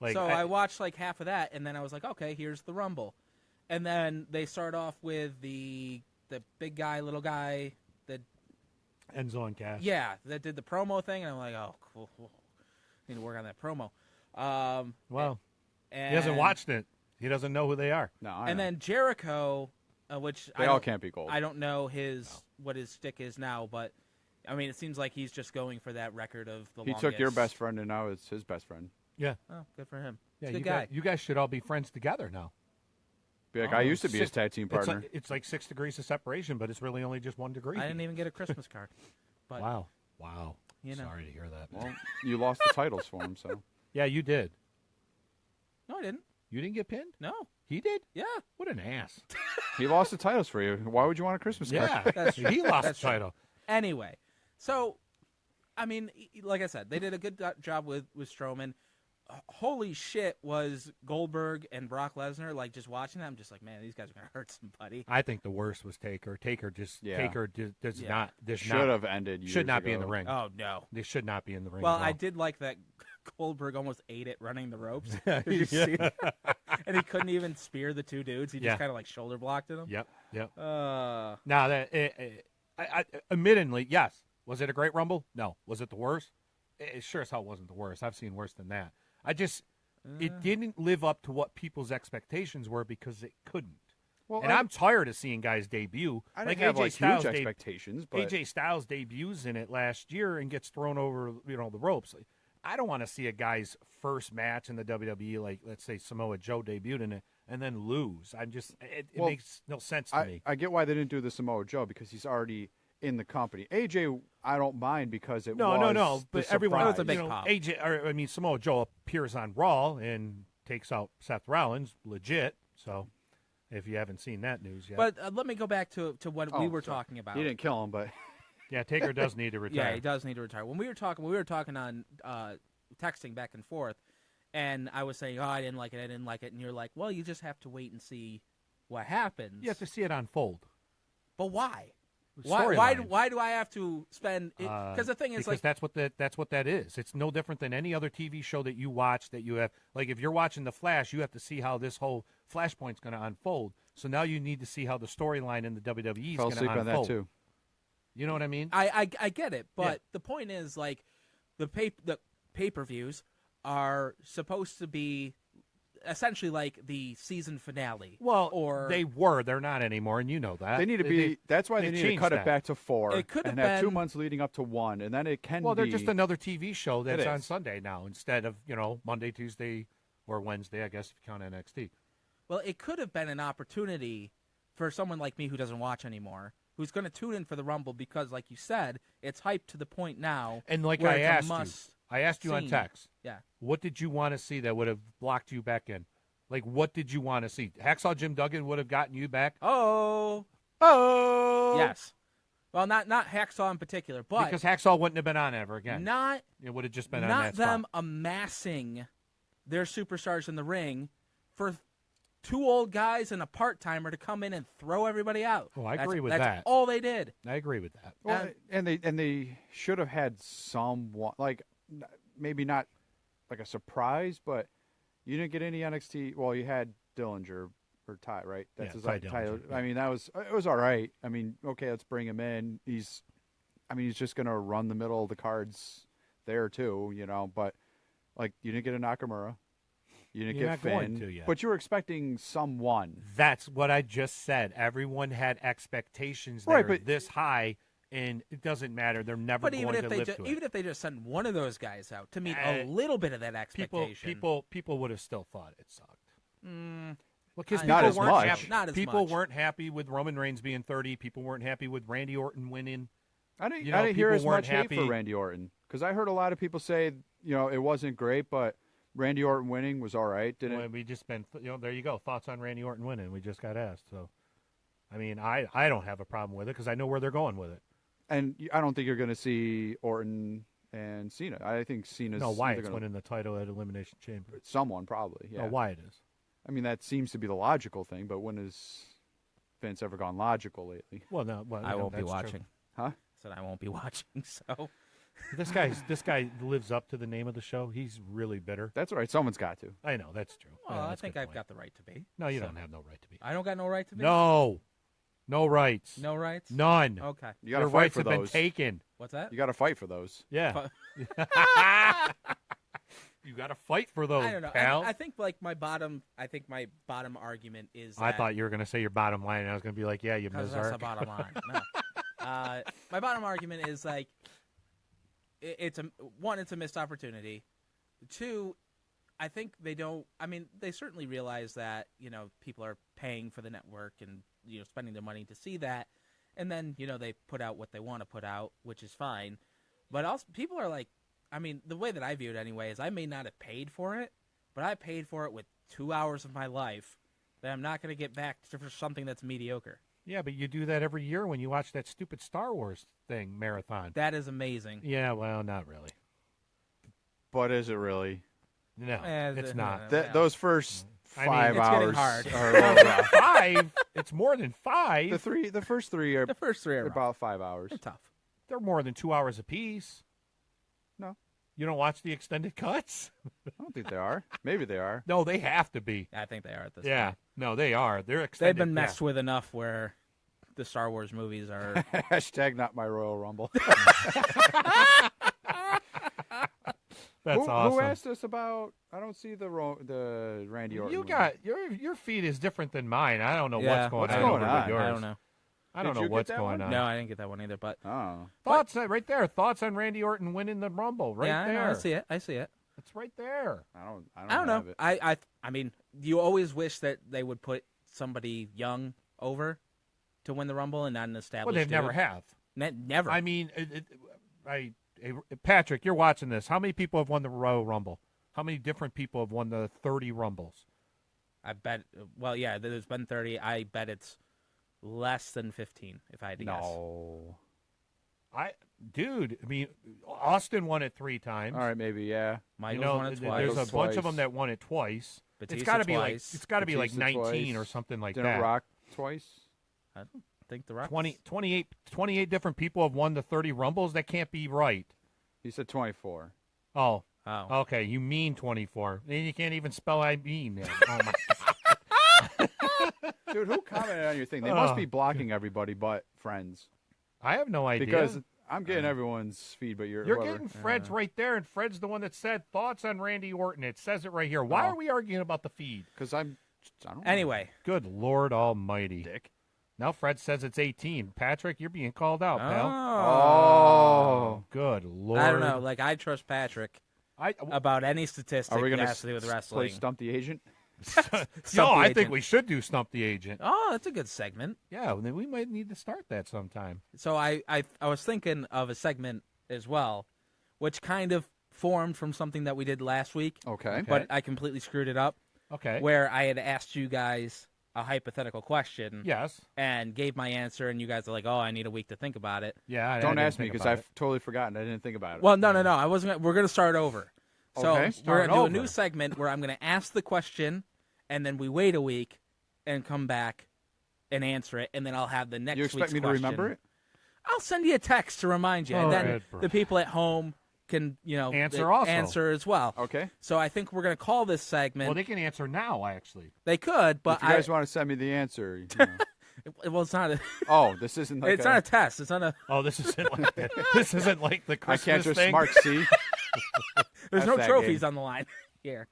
Like So I watched like half of that, and then I was like, okay, here's the Rumble. And then they start off with the big guy, little guy, that Enzo and Cass. that did the promo thing, and I'm like, oh, cool. Need to work on that promo. Well, and, he hasn't watched it. He doesn't know who they are. No, I And know. then Jericho, which They I all don't- can't be gold. I don't know what his stick is now, but I mean, it seems like he's just going for that record of the He longest. took your best friend, and now it's his best friend. Yeah. Oh, good for him. Yeah, He's a you good guy. you guys should all be friends together now. Be like, I used to be his Six- tag team partner. It's like 6 degrees of separation, but it's really only just 1 degree. I didn't even get a Christmas card. But Wow. You know. Sorry to hear that. Well, you lost the titles for him, so. Yeah, you did. no, I didn't. You didn't get pinned? No. He did? Yeah. What an ass. He lost the titles for you. Why would you want a Christmas card? Yeah, That's true. he lost That's the true. title. Anyway, so I mean, like I said, they did a good job with Strowman. Holy shit, was Goldberg and Brock Lesnar, like, just watching that, I'm just like, man, these guys are gonna hurt somebody. I think the worst was Taker. Taker does Yeah. not Should have ended. should years not be in the ago. ring. Oh no. They should not be in the ring. Well, at I all. did like that Goldberg almost ate it running the ropes. Did you see it? And he couldn't even spear the two dudes. He Yeah. just kind of like shoulder blocked them. Yep. Uh, Now that Admittedly, yes. Was it a great Rumble? No. Was it the worst? It sure as hell wasn't the worst. I've seen worse than that. It didn't live up to what people's expectations were because it couldn't. Well, and I'm tired of seeing guys debut. I didn't have AJ Styles huge expectations, but AJ Styles debuts in it last year and gets thrown over, the ropes. I don't want to see a guy's first match in the WWE, like let's say Samoa Joe debuted in it, and then lose. It makes no sense to me. I get why they didn't do the Samoa Joe because he's already in the company. AJ, I don't mind because it was no. the But everyone, That was a surprise. big pop. Samoa Joe appears on Raw and takes out Seth Rollins, legit. So, if you haven't seen that news yet, But let me go back to what we were sorry. talking about. He didn't kill him, but yeah, Taker does need to retire. Yeah, he does need to retire. When we were talking on texting back and forth, and I was saying, I didn't like it, and you're like, well, you just have to wait and see what happens. You have to see it unfold. But why? Storyline. Why do I have to spend? Because the thing is, because that's what that is. It's no different than any other TV show that you watch. That you have, like, if you're watching The Flash, you have to see how this whole Flashpoint's going to unfold. So now you need to see how the storyline in the WWE is fell going to asleep unfold. on that too. You know what I mean? I get it, but Yeah. the point is, like, the pay-per-views are supposed to be essentially like the season finale. Well, or they're not anymore, and you know that. They need to be. That's why they need to changed cut that. it back to 4 It could have and have 2 been- months leading up to 1, and then it can Well, be. they're just another TV show that's It on is. Sunday now instead of Monday, Tuesday, or Wednesday. I guess if you count NXT. Well, it could have been an opportunity for someone like me who doesn't watch anymore, who's going to tune in for the Rumble because, like you said, it's hyped to the point now. And like where I it's a asked you on must-see. text, Yeah. what did you want to see that would have blocked you back in? Like, what did you want to see? Hacksaw Jim Duggan would have gotten you back? Oh, yes. Well, not Hacksaw in particular, but Because Hacksaw wouldn't have been on ever again. not It would have just been on not that them spot. amassing their superstars in the ring for two old guys and a part-timer to come in and throw everybody out. Oh, I That's- agree with that's that. all they did. I agree with that. Well, and they should have had someone like maybe not like a surprise, but you didn't get any NXT. Well, you had Dillinger or Ty, right? Yeah, his Ty Tyler. Dillinger, I mean, it was all right. I mean, okay, let's bring him in. He's just gonna run the middle of the cards there too, But like, you didn't get a Nakamura. You didn't You're get not going Finn, to yet. but you were expecting someone. That's what I just said. Everyone had expectations that Right, are but- this high, and it doesn't matter. They're never But going even to if they live to it. even if they just send one of those guys out to meet a little bit of that expectation, People would have still thought it sucked. Because Not people as weren't much. happy. Not as people much. weren't happy with Roman Reigns being 30. People weren't happy with Randy Orton winning. I didn't I hear people as weren't much hate happy. for Randy Orton because I heard a lot of people say it wasn't great, but Randy Orton winning was all right. Didn't Well, we just been, there you go. Thoughts on Randy Orton winning? We just got asked. So, I mean, I don't have a problem with it because I know where they're going with it. And I don't think you're going to see Orton and Cena. I think Cena's No, either Wyatt's gonna- winning the title at Elimination Chamber. someone probably. Yeah, No, Wyatt is. I mean that seems to be the logical thing, but when has Vince ever gone logical lately? Well, no, well, I won't be that's true. watching. Huh? Said I won't be watching. So This guy lives up to the name of the show. He's really bitter. That's all right. Someone's got to. I know that's true. well, Yeah, I that's a think good I've point. got the right to be. No, you So- don't have no right to be. I don't got no right to be. No rights. No rights. None. Okay. You got Your to fight rights for have been those. taken. What's that? You got to fight for those. Yeah. You got to fight for those, I don't know. pal. I think my bottom argument is I that- those. You were going to say your bottom line, and I was going to be like, yeah, you because that's the Mizark. bottom line. No. My bottom argument is like it's a missed opportunity. Two, I think they don't. I mean, they certainly realize that people are paying for the network and spending their money to see that, and then they put out what they want to put out, which is fine. But also, people are like, I mean, the way that I view it anyway is I may not have paid for it, but I paid for it with 2 hours of my life that I'm not going to get back for something that's mediocre. Yeah, but you do that every year when you watch that stupid Star Wars thing marathon. That is amazing. Yeah, well, not really. But is it really? No, it's the- not. Yeah. Those first I mean, 5 it's getting hours hard. are a little rough. 5. It's more than 5. The first three are The first three are rough. about 5 hours. They're tough. They're more than 2 hours apiece. No. You don't watch the extended cuts? I don't think they are. Maybe they are. No, they have to be. I think they are at this Yeah. point. No, they are. They're extended. They've been messed with enough where the Star Wars movies are. Hashtag not my Royal Rumble. That's awesome. Who asked us about? I don't see the Randy Orton. You movie. got your feed is different than mine. I don't know Yeah, what's going what's on. going over on? with yours. I don't know. I don't Did know you get what's that going one? on. No, I didn't get that one either. But Oh, Thoughts right there. Thoughts on Randy Orton winning the Rumble. Right yeah, I there. know, I see it. I see it. It's right there. I I don't know. have it. I mean, you always wish that they would put somebody young over to win the Rumble and not an established. Well, they've dude. never have. Never. I mean, Patrick, you're watching this. How many people have won the Royal Rumble? How many different people have won the 30 Rumbles? I bet. Well, yeah, there's been 30. I bet it's less than 15. If I had to guess. No. I mean, Austin won it 3 times. All right, maybe yeah. Michael's You know, won it twice. there's a Twice. bunch of them that won it twice. Batista It's got to be like twice. Batista 19 twice. or something like Didn't that. Rock twice. I don't think the Rock. 28 different people have won the 30 Rumbles. That can't be right. He said 24. Oh, Oh. okay. You mean 24. Then you can't even spell I mean. Oh my Dude, who commented on your thing? They must be blocking everybody but friends. I have no idea. Because I'm getting everyone's feed, but you're whoever. getting Fred's right there, and Fred's the one that said thoughts on Randy Orton. It says it right here. Why Oh. are we arguing about the feed? Because I don't know. Anyway, Good Lord Almighty. Dick. Now Fred says it's 18. Patrick, you're being called out, pal. Oh. Good Lord. I don't know. Like I trust Patrick about any statistic Are we that going has to do with play wrestling. Stump the Agent? no, the I think agent. we should do Stump the Agent. Oh, that's a good segment. Yeah, then we might need to start that sometime. So I was thinking of a segment as well, which kind of formed from something that we did last week, Okay. but I completely screwed it up. Okay. Where I had asked you guys a hypothetical question Yes. and gave my answer, and you guys are like, "Oh, I need a week to think about it." Yeah. I Don't didn't ask me think because about I've totally forgotten. I didn't think about it. Well, no. I wasn't. We're gonna start over. So Okay. we're Start gonna do a new over. segment where I'm gonna ask the question, and then we wait a week and come back and answer it, and then I'll have the next. You expect week's me to remember question. it? I'll send you a text to remind you, and All then right, bro. the people at home can, Answer they also. answer as well. Okay. So I think we're gonna call this it. segment. Well, they can answer now, actually. they could, but If you guys want to send me the answer. you know. well, it's not. Oh, this isn't like It's not a test. It's not a. Oh, this isn't like this isn't like the I Christmas can't just thing. smart C. There's That's no that trophies game. on the line here.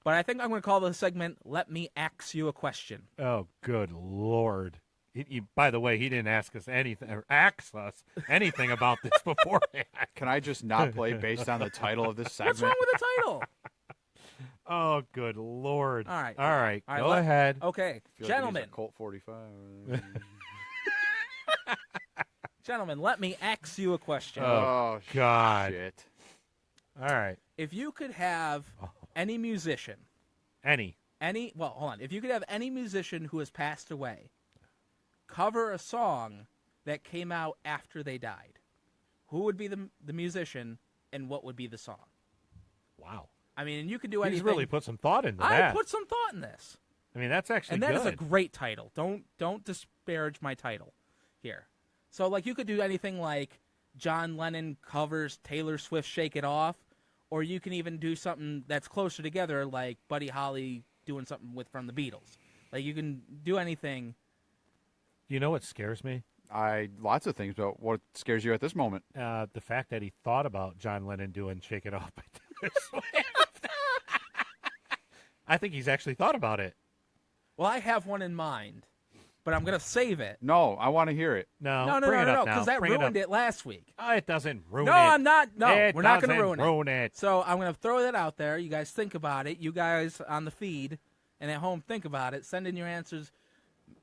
But I think I'm going to call the segment "Let Me Ask You a Question." Oh, good Lord! By the way, he didn't ask us anything or ask us anything about this beforehand. Can I just not play based on the title of this segment? What's wrong with the title? Oh, good Lord! All right. all right. All right, Go ahead. Okay, I feel like these are gentlemen, Colt 45. let me ask you a question. Oh, God. Shit. All right. If you could have any musician, hold on. If you could have any musician who has passed away cover a song that came out after they died, who would be the musician and what would be the song? Wow. I mean, you could do anything. He's really put some thought into I that. put some thought in this. I mean, that's actually And that is good. a great title. Don't disparage my title here. So like you could do anything like John Lennon covers Taylor Swift's Shake It Off, or you can even do something that's closer together like Buddy Holly doing something from the Beatles. Like you can do anything. You know what scares me? Lots of things, but what scares you at this moment? The fact that he thought about John Lennon doing Shake It Off by Taylor Swift. I think he's actually thought about it. Well, I have one in mind, but I'm going to save it. No, I want to hear it. No, No, bring it up now. because that Bring ruined it. it last week. Oh, it doesn't ruin No, it. I'm not. No, It we're not going to doesn't ruin it. it. So I'm going to throw that out there. You guys think about it. You guys on the feed and at home think about it. Send in your answers.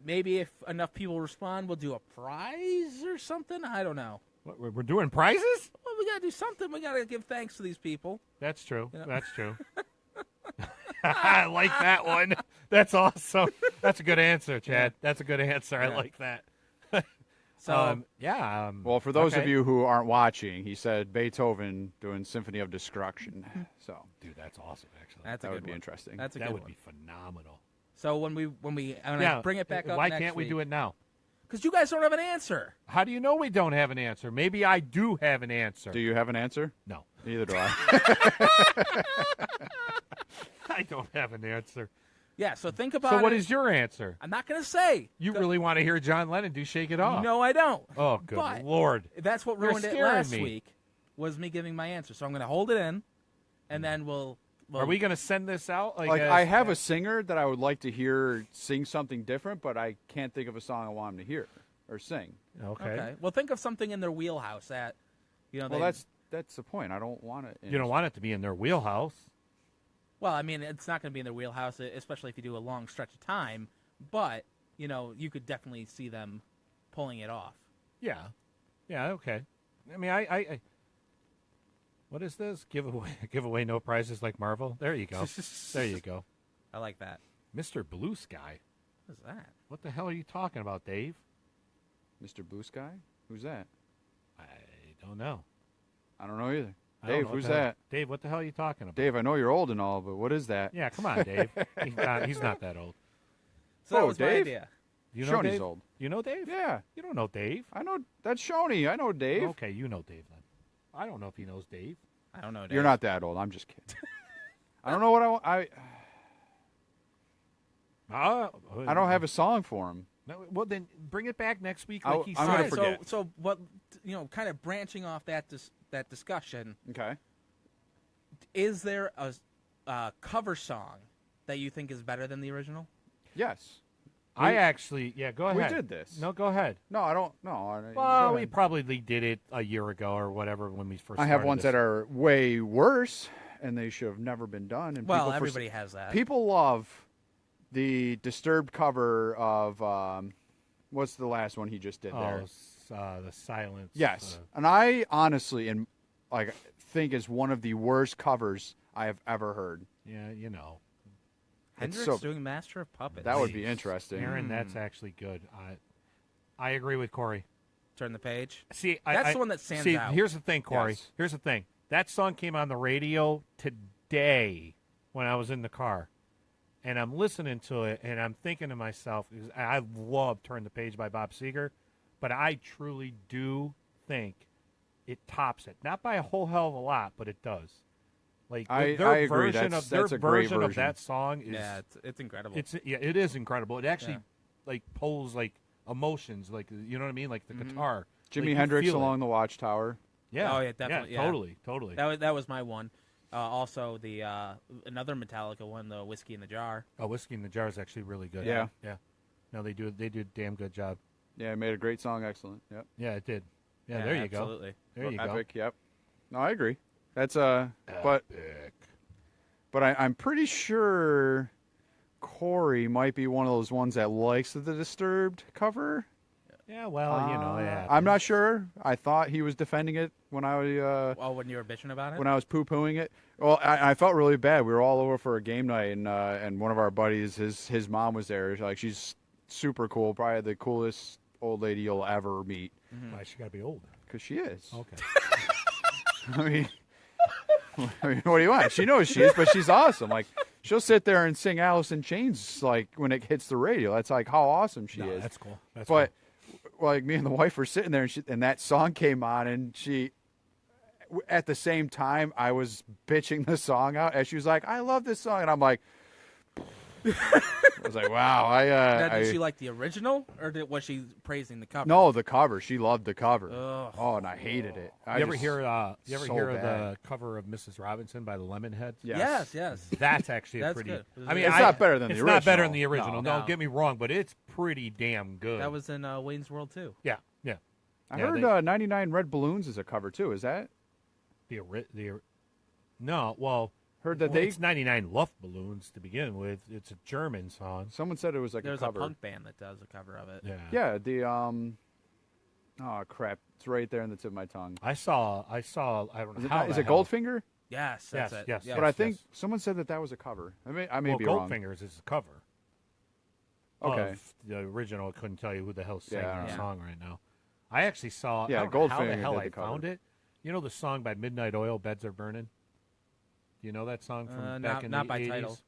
Maybe if enough people respond, we'll do a prize or something. I don't know. What, we're doing prizes? Well, we got to do something. We got to give thanks to these people. That's true. Yeah. That's true. I like that one. That's awesome. That's a good answer, Chad. That's a good answer. I Yeah. like that. So yeah. Well, for those of okay. you who aren't watching, he said Beethoven doing Symphony of Destruction. So Dude, that's awesome, actually. that's a that good would be one. interesting. That's a that good would one. be phenomenal. So when we I'm gonna bring it back up. Why can't we do it now? Because you guys don't have an answer. How do you know we don't have an answer? Maybe I do have an answer. Do you have an answer? No. Neither do I. I don't have an answer. Yeah, so think about So what it. is your answer? I'm not going to say. You really want to hear John Lennon do "Shake It Off"? No, I don't. Oh, good But Lord! that's what You're ruined it scaring last me. week, was me giving my answer. So I'm going to hold it in, and then we'll Are we going to send this out? Like I have a singer that I would like to hear sing something different, but I can't think of a song I want him to hear or sing. Okay. Well, think of something in their wheelhouse that, Well, they, that's the point. I don't want it. You don't want it to be in their wheelhouse. Well, I mean, it's not going to be in their wheelhouse, especially if you do a long stretch of time. But you could definitely see them pulling it off. Yeah. Yeah. Okay. I mean, I what is this? Give away no prizes like Marvel. There you go. There you go. I like that. Mr. Blue Sky. What is that? What the hell are you talking about, Dave? Mr. Blue Sky? Who's that? I don't know. I don't know either. I don't Dave, know what who's the hell- that? Dave, what the hell are you talking about? Dave, I know you're old and all, but what is that? Yeah, come on, Dave. He's not that old. So that Oh, was my Dave? idea. You know Shoney's Dave? old. You know Dave? Yeah, You don't know Dave. I know. That's Shoney. I know Dave. Okay, you know Dave then. I don't know if he knows Dave. I don't know. Dave. You're not that old. I'm just kidding. I don't know what I want. I don't have a song for him. No, well, then bring it back next week, I'll- like he I'm said. gonna All right, forget. so what? Kind of branching off that that discussion. Okay. Is there a cover song that you think is better than the original? Yes. I actually, yeah, go We ahead. did this. No, go ahead. No, I don't. No. Well, go we ahead. probably did it a year ago or whatever when we first. I have started ones this. that are way worse, and they should have never been done. And Well, people everybody has that. People love the Disturbed cover of what's the last one he just did there? The silence. Yes, and I honestly think is one of the worst covers I have ever heard. Yeah, you know, Hendrix so- doing Master of Puppets. That would be interesting. Aaron, that's actually good. I agree with Corey. Turn the page. See, That's the one that stands out. Here's the thing, Corey. Yes. Here's the thing. That song came on the radio today when I was in the car, and I'm listening to it, and I'm thinking to myself, I love "Turn the Page" by Bob Seger, but I truly do think it tops it. Not by a whole hell of a lot, but it does. Like I their agree. version That's of their a great version of version. that song is Yeah, it's incredible. it is incredible. It actually Yeah. like pulls like emotions, like you know what I mean, like the guitar. Jimi Like, you Hendrix feel it. along the Watchtower. Yeah. Oh, yeah, definitely, yeah. Totally. that was my one. Also, the another Metallica one, the Whiskey in the Jar. Oh, Whiskey in the Jar is actually really good. Yeah. Yeah. No, they do a damn good job. Yeah, it made a great song. Excellent. Yep. Yeah, it did. Yeah, there you absolutely. go. There you Epic. Yep. No, I agree. That's but I'm pretty sure Corey might be one of those ones that likes the Disturbed cover. go. Yeah, well, you know, yeah. I'm not sure. I thought he was defending it when I Oh, when you were bitching about it. when I was poo-pooing it. Well, I felt really bad. We were all over for a game night, and one of our buddies, his mom was there. Like, she's super cool, probably the coolest old lady you'll ever meet, Why, she got to be old. because she is. Okay. I mean, what do you want? She knows she is, but she's awesome. Like, she'll sit there and sing Alice in Chains like when it hits the radio. That's like how awesome she No, is. that's cool. That's But like me and the wife were sitting there, and that song came on, and she, at the same time, I was bitching the song out, and she was like, "I love this song," and I'm like, I was like, "Wow, Now, did I she like the original, or was she praising the cover? no, the cover. She loved the cover. Ugh. Oh, and I hated it. You ever hear so the bad. cover of Mrs. Robinson by the Lemonheads? Yes, yes. That's actually a That's pretty. good. I mean, It's not better than the it's not better than original. the original. No. Don't get me wrong, but it's pretty damn good. That was in Wayne's World too. yeah, yeah. I Yeah, heard they- 99 Red Balloons is a cover too. Is that? No, well, Heard that well, they. it's 99 Luft Balloons to begin with. It's a German song. Someone said it was like There's a cover. punk band that does a cover of it. Yeah. Yeah, the Oh crap! It's right there in the tip of my tongue. I saw. I don't Is know it, how. is the it hell- Goldfinger? Yes, that's Yes, it. yes, Yeah. But I think yes. someone said that was a cover. I may Well, be wrong. Goldfingers is a cover. Okay. Of the original. I couldn't tell you who the hell sang Yeah, I that don't know. song right now. I actually saw. Yeah, I don't know how the Goldfinger hell did I the cover. found it. You know the song by Midnight Oil, "Beds Are Burning." Do you know that song from back in not the by 80s? title.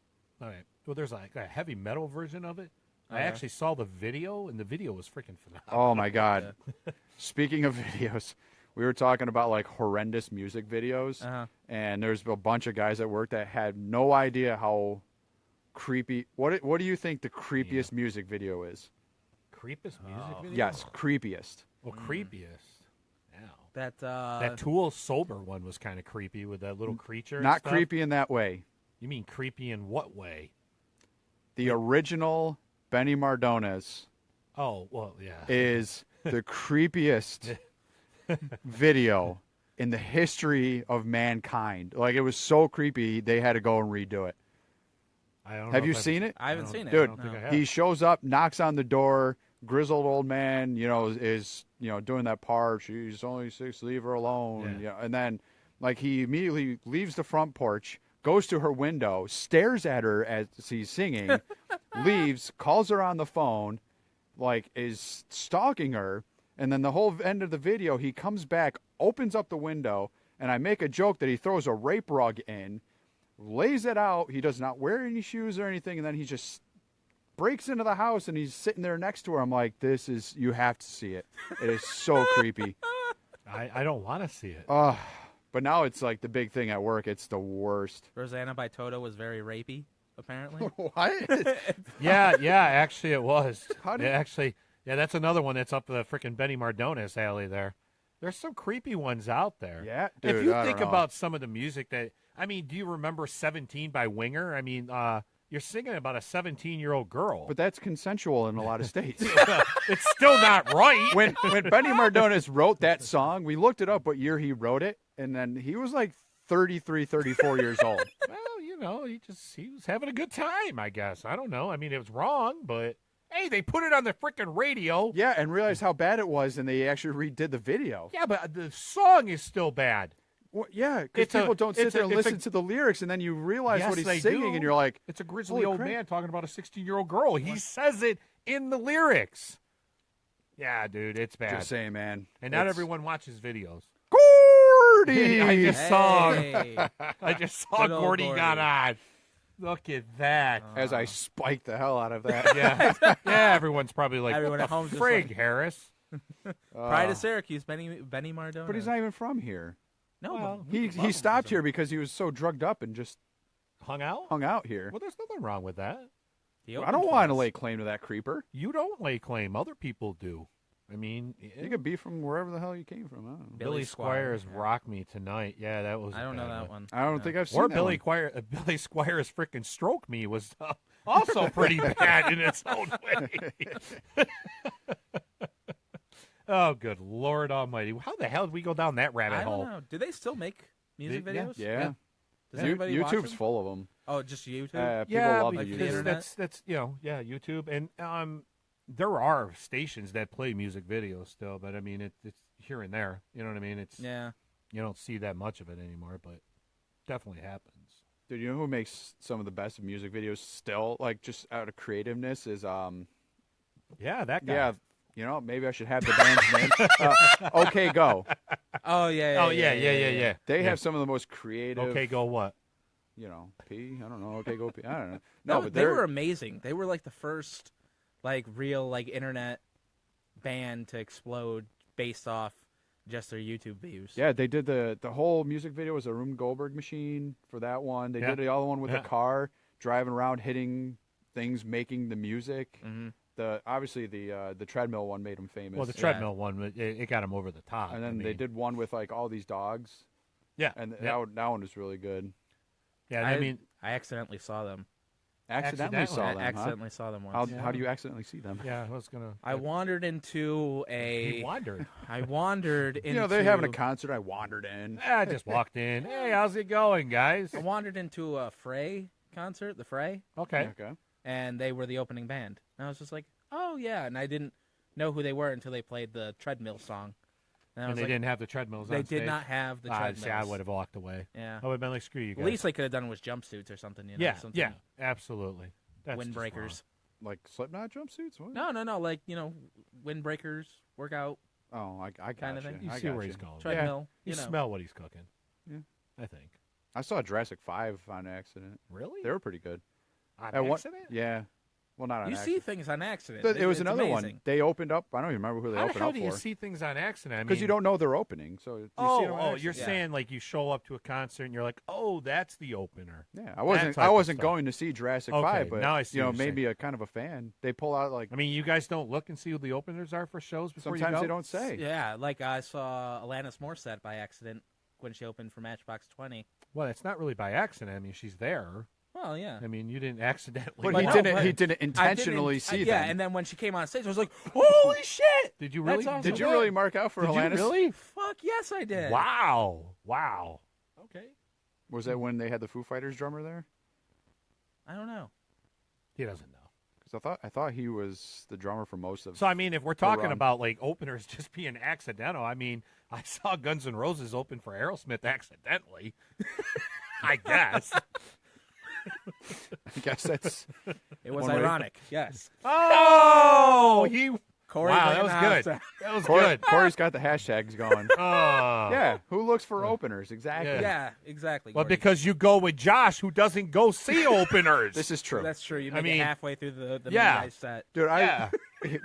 All right. Well, there's like a heavy metal version of it. I Okay. actually saw the video, and the video was freaking phenomenal. Oh my god! Speaking of videos, we were talking about like horrendous music videos, Uh-huh. and there's a bunch of guys at work that had no idea how creepy. What do you think the creepiest music video is? Creepiest music video? Yes, creepiest. Well, creepiest. Wow. That Tool Sober one was kind of creepy with that little creature. and Not stuff. creepy in that way. You mean creepy in what way? The original Benny Mardones Oh, well, yeah. is the creepiest video in the history of mankind. Like, it was so creepy, they had to go and redo it. I don't know Have if you I've- seen it? I haven't seen it. Dude, I don't think No. I have. He shows up, knocks on the door, grizzled old man, is doing that part. She's only 6, leave her alone. Yeah. And then, like, he immediately leaves the front porch, goes to her window, stares at her as he's singing, leaves, calls her on the phone, like, is stalking her. And then the whole end of the video, he comes back, opens up the window, and I make a joke that he throws a rape rug in, lays it out. He does not wear any shoes or anything, and then he just breaks into the house and he's sitting there next to her. I'm like, you have to see it. It is so creepy. I don't want to see it. But now it's like the big thing at work. It's the worst. Rosanna by Toto was very rapey, apparently. What? Yeah, actually it was. How did- Yeah, that's another one that's up the freaking Benny Mardones alley there. There's some creepy ones out there. Yeah, If dude, you I think don't know. about some of the music that, I mean, do you remember 17 by Winger? I mean, you're singing about a 17-year-old girl. But that's consensual in a lot of states. It's still not right. when Benny Mardones wrote that song, we looked it up what year he wrote it, and then he was like 33, 34 years old. Well, he was having a good time, I guess. I don't know. I mean, it was wrong, but hey, they put it on the freaking radio. Yeah, and realized how bad it was, and they actually redid the video. Yeah, but the song is still bad. Well, yeah, because It's a- people don't sit it's a- there and it's a- listen to the lyrics, and then you realize Yes, what he's they singing, do. and you're like, It's a grizzly Holy old crap. man talking about a 16-year-old girl. He says it in the lyrics. Yeah, dude, it's bad. just saying, man. And not It's- everyone watches videos. Gordy! I just saw Hey. I just saw Good old Gordy Gordy. got on. Look at that. As I spiked the hell out of that. Yeah, everyone's probably like, Everyone what at the home's just frig, like- Harris? Pride of Syracuse, Benny Mardones. But he's not even from here. No, Well, He stopped here because he was so drugged up and just Hung out? hung out here. Well, there's nothing wrong with that. he I opened don't for want to us. lay claim to that creeper. You don't lay claim. Other people do. I mean, You could be from wherever the hell you came from. I don't know. Billy Squires rock me tonight. Yeah, that was. I a don't know bad that one. I don't No. think I've seen Or that Billy one. Billy Squires freaking stroke me was also pretty bad in its own way. Oh, good Lord Almighty! How the hell did we go down that rabbit I hole? don't know. Do they still make music They- yeah. videos? Yeah. Does anybody watch YouTube's them? full of them. Oh, just YouTube? People love the because YouTube. internet? that's YouTube, and there are stations that play music videos still, but I mean it's here and there. You know what I mean? It's Yeah. you don't see that much of it anymore, but definitely happens. Dude, you know who makes some of the best music videos still, like just out of creativeness, is Yeah, that guy. yeah, maybe I should have the band's name. OK Go. Oh, yeah. Oh yeah. They Yeah. have some of the most creative. Okay, go what? P. I don't know. OK Go P. I don't know. No, No, but they they're were amazing. They were like the first, like real like internet band to explode based off just their YouTube views. Yeah, they did the whole music video was a Rube Goldberg machine for that one. They Yeah. did the other one with Yeah. a car driving around hitting things, making the music. Mm-hmm. Obviously the treadmill one made them famous. Well, the treadmill one, it got him over the top. and then they did one with like all these dogs, Yeah, and yeah. that one was really good. Yeah, I mean, I accidentally saw them. Accidentally saw I them. accidentally saw them once. How do you accidentally see them? yeah, I was gonna. I wandered into He a. wandered. I wandered into. You know, they're having a concert. I wandered in. I just walked in. Hey, how's it going, guys? I wandered into a Fray concert, the Fray, Okay. Okay. and they were the opening band. And I was just like, oh yeah, and I didn't know who they were until they played the treadmill song. And I And was they like, didn't have the treadmills. they on did stage? not have the treadmills. See, I would have walked away. Yeah. I would have been like, screw you guys. At least they could have done was jumpsuits or something. You know, yeah, something yeah, absolutely. That's just windbreakers. Like Slipknot jumpsuits? What? No, like windbreakers, workout, Oh, I Kinda gotcha. thing. You I see where gotcha. he's going. treadmill. You You know. smell what he's cooking. Yeah. I think. I saw Jurassic 5 on accident. Really? They were pretty good. On At one- accident? Yeah. Well, not on You accident. see things on accident. It was It's another amazing. one. They opened up. I don't even remember who they How the opened hell up do you for. see things on accident? I Because mean, you don't know they're opening. So you see them on Oh, accident. you're Yeah. saying like you show up to a concert and you're like, oh, that's the opener. Yeah, I That wasn't. type I of wasn't stuff. going to see Jurassic Okay, 5, but now I see you know, what you're maybe a kind of a fan. They pull out like I mean, you guys don't look and see who the openers are for shows before you sometimes go? they don't say. Yeah, like I saw Alanis Morissette by accident when she opened for Matchbox 20. Well, it's not really by accident. I mean, she's there. Well, yeah. I mean, you didn't accidentally. But But he no, didn't. but He didn't I didn't intentionally see yeah, them. and then when she came on stage, I was like, "Holy shit!" Did you really? That's awesome. Did you really mark out for Did you Alanis? really? Fuck yes, I did. Wow. Okay. Was that when they had the Foo Fighters drummer there? I don't know. He doesn't know. Because I thought he was the drummer for most of. So I mean, if we're talking run. about like openers just being accidental, I mean, I saw Guns N' Roses open for Aerosmith accidentally. I guess. I guess that's. It was One way. ironic. Yes. Oh, he. Corey Wow, that bringing was the good. house down. That was Corey, good. Corey's got the hashtags going. Oh. Yeah, who looks for openers exactly? Yeah. Yeah, exactly. Well, Corey. because you go with Josh, who doesn't go see openers. This is true, that's true. You I make mean, it halfway through the yeah. main guy's set. dude. Yeah.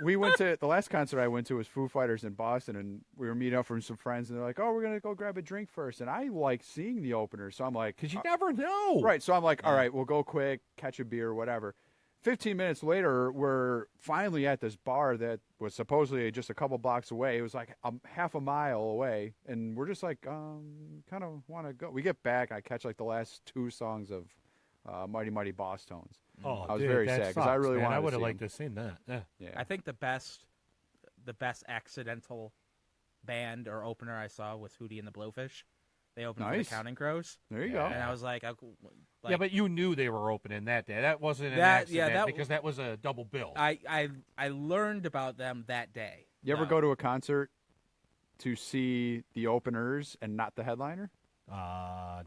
We went to the last concert I went to was Foo Fighters in Boston, and we were meeting up from some friends, and they're like, "Oh, we're gonna go grab a drink first." And I like seeing the openers, so I'm like, Because you never know. Right. So I'm like, all right, we'll go quick, catch a beer, whatever. 15 minutes later, we're finally at this bar that was supposedly just a couple blocks away. It was like half a mile away. And we're just like, kind of want to go. We get back. I catch like the last two songs of Mighty Mighty Boss Tones. Oh, I was dude, very that sad because I sucks, really man. wanted I to would have see liked to him. have seen that. Yeah. Yeah. I think the best accidental band or opener I saw was Hootie and the Blowfish. They opened for Nice. the Counting Crows, There you and go. I was like, Yeah, but you knew they were opening that day. That wasn't an That- accident yeah, that- because that was a double bill. I learned about them that day. You ever No. go to a concert to see the openers and not the headliner?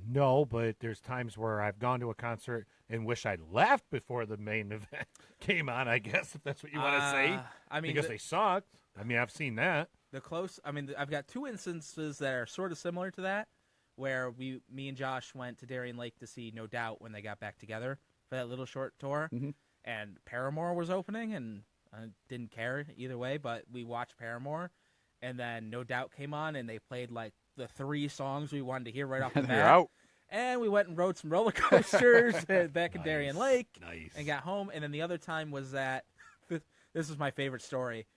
No, but there's times where I've gone to a concert and wish I'd left before the main event came on, I guess, if that's what you want to say. I mean, Because they sucked. I mean, I've seen that. I've got two instances that are sort of similar to that, where me and Josh went to Darien Lake to see No Doubt when they got back together for that little short tour, and Paramore was opening, and I didn't care either way, but we watched Paramore, and then No Doubt came on, and they played like the 3 songs we wanted to hear right off the And they're bat, out. and we went and rode some roller coasters back in Nice. Darien Lake, Nice. and got home, and then the other time was that this is my favorite story.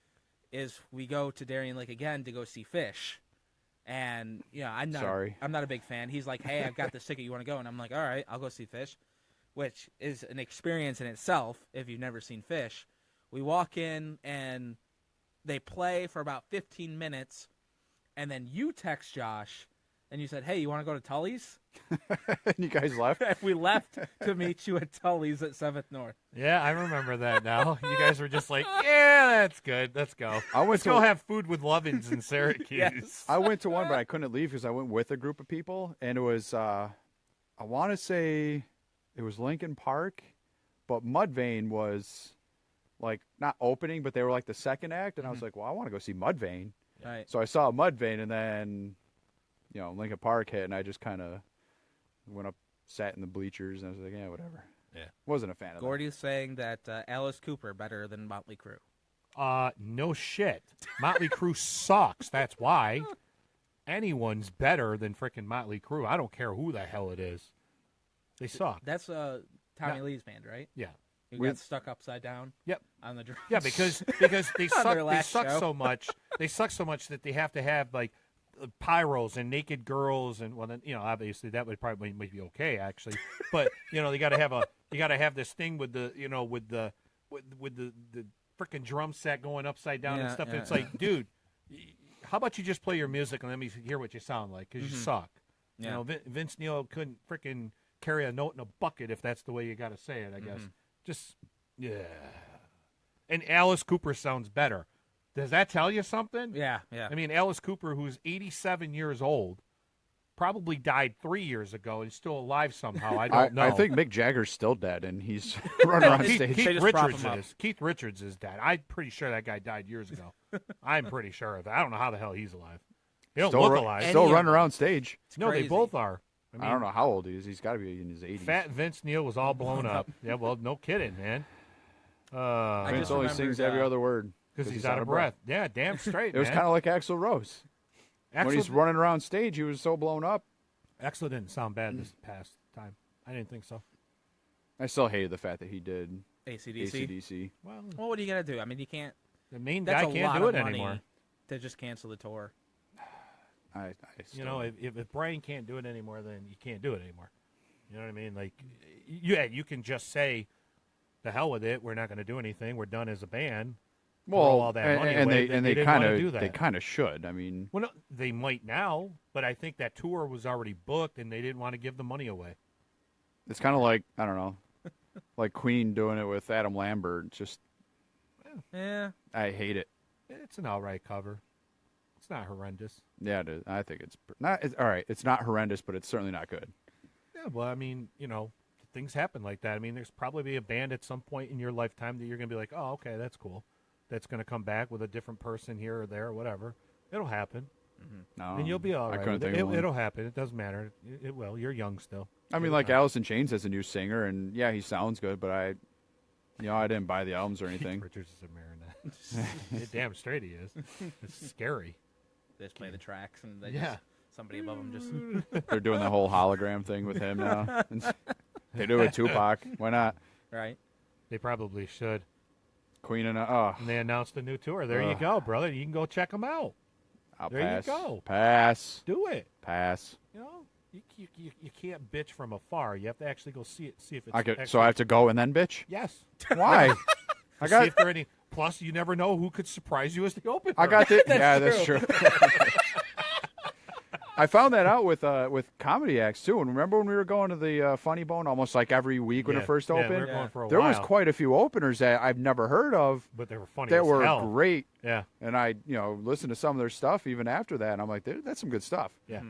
Is we go to Darien Lake again to go see Fish, and I'm not a big fan. He's like, "Hey, I've got this ticket. You want to go?" And I'm like, "All right, I'll go see Fish," which is an experience in itself if you've never seen Fish. We walk in and they play for about 15 minutes, and then you text Josh and you said, "Hey, you want to go to Tully's?" And you guys left? And we left to meet you at Tully's at 7th North. Yeah, I remember that now. You guys were just like, yeah, that's good. Let's go. Let's go have food with Lovins in Syracuse. Yes. I went to one, but I couldn't leave because I went with a group of people, and it was, I want to say it was Lincoln Park, but Mudvayne was, like, not opening, but they were, like, the second act, and I was like, well, I want to go see Mudvayne. Right. So I saw Mudvayne, and then, Lincoln Park hit, and I just kind of went up, sat in the bleachers, and I was like, yeah, whatever. Yeah. Wasn't a fan of that. Gordy's saying that Alice Cooper better than Motley Crue. No shit. Motley Crue sucks. That's why. Anyone's better than frickin' Motley Crue. I don't care who the hell it is. They suck. That's Tommy No. Lee's band, right? Yeah. Who got stuck upside down Yep. on the drums. Yeah, because they On suck. their They last suck show. so much. They suck so much that they have to have like pyros and naked girls, and well, then obviously that would probably might be okay actually, but they got to have this thing with the with the freaking drum set going upside down and Yeah, stuff. yeah, It's like, dude, how about you just play your music and let me hear what you sound like because you suck. Yeah. Vince Neil couldn't freaking carry a note in a bucket if that's the way you got to say it. I guess just yeah. And Alice Cooper sounds better. Does that tell you something? Yeah, yeah. I mean, Alice Cooper, who's 87 years old, probably died 3 years ago and is still alive somehow. I don't know. I think Mick Jagger's still dead, and he's running around Keith, stage. Keith They just prop Richards him up. is. Keith Richards is dead. I'm pretty sure that guy died years ago. I'm pretty sure of it. I don't know how the hell he's alive. He don't look alive. Still Any of running them. around stage. No, they crazy. both are. I don't know how old he is. He's got to be in his 80s. Fat Vince Neil was all blown up. Yeah, well, no kidding, man. I Vince just only remembered, sings every other word because he's out of breath. Yeah, damn straight. It was man. kind of like Axl Rose. When he's running around stage, he was so blown up. Axl didn't sound bad this past time. I didn't think so. I still hated the fact that he did AC/DC. AC/DC. Well, Well, what are you gonna do? I mean, you can't. the main That's guy a can't lot do of it money anymore. to just cancel the tour. I still, You know, if Brian can't do it anymore, then you can't do it anymore. You know what I mean? Like, yeah, you can just say, "The hell with it. We're not going to do anything. We're done as a band." Throw all that money and away, they and they they didn't kind wanna do of that. they kind of should. I mean, Well, no, they might now, but I think that tour was already booked, and they didn't want to give the money away. it's kind of like, I don't know, like Queen doing it with Adam Lambert. Just Yeah. I hate it. It's an all right cover. It's not horrendous. Yeah, it is. I think it's not. It's all right. It's not horrendous, but it's certainly not good. Yeah, well, I mean, you know, things happen like that. I mean, there's probably be a band at some point in your lifetime that you're going to be like, oh, okay, that's cool. That's going to come back with a different person here or there or whatever. It'll happen. No, And you'll be all I right. couldn't with think of one. It'll happen. It doesn't matter. It will. You're young still. I mean, like Alice in Chains has a new singer, and yeah, he sounds good, but I didn't buy the albums or anything. Richards is a marionette. Yeah, damn straight he is. It's scary. They just play the tracks, and they Yeah. just, somebody above them just They're doing the whole hologram thing with him now. They do it with Tupac. Why not? right. They probably should. Queen and oh, And they announced a new tour. There you Ugh. go, brother. You can go check them out. I'll There you pass. go. Pass. Do it. Pass. You know, you can't bitch from afar. You have to actually go see it. See if it's. I could. actually, So I have to go and then bitch. Yes. Why? I See got. if there are any. Plus, you never know who could surprise you as the opener. I got the. Yeah, that's true. I found that out with comedy acts too. And remember when we were going to the Funny Bone almost like every week when it first Yeah, opened? we were going for a There while, was quite a few openers that I've never heard of but they were funny. that as were hell. great. Yeah, And I, listened to some of their stuff even after that. And I'm like, that's some good stuff. yeah,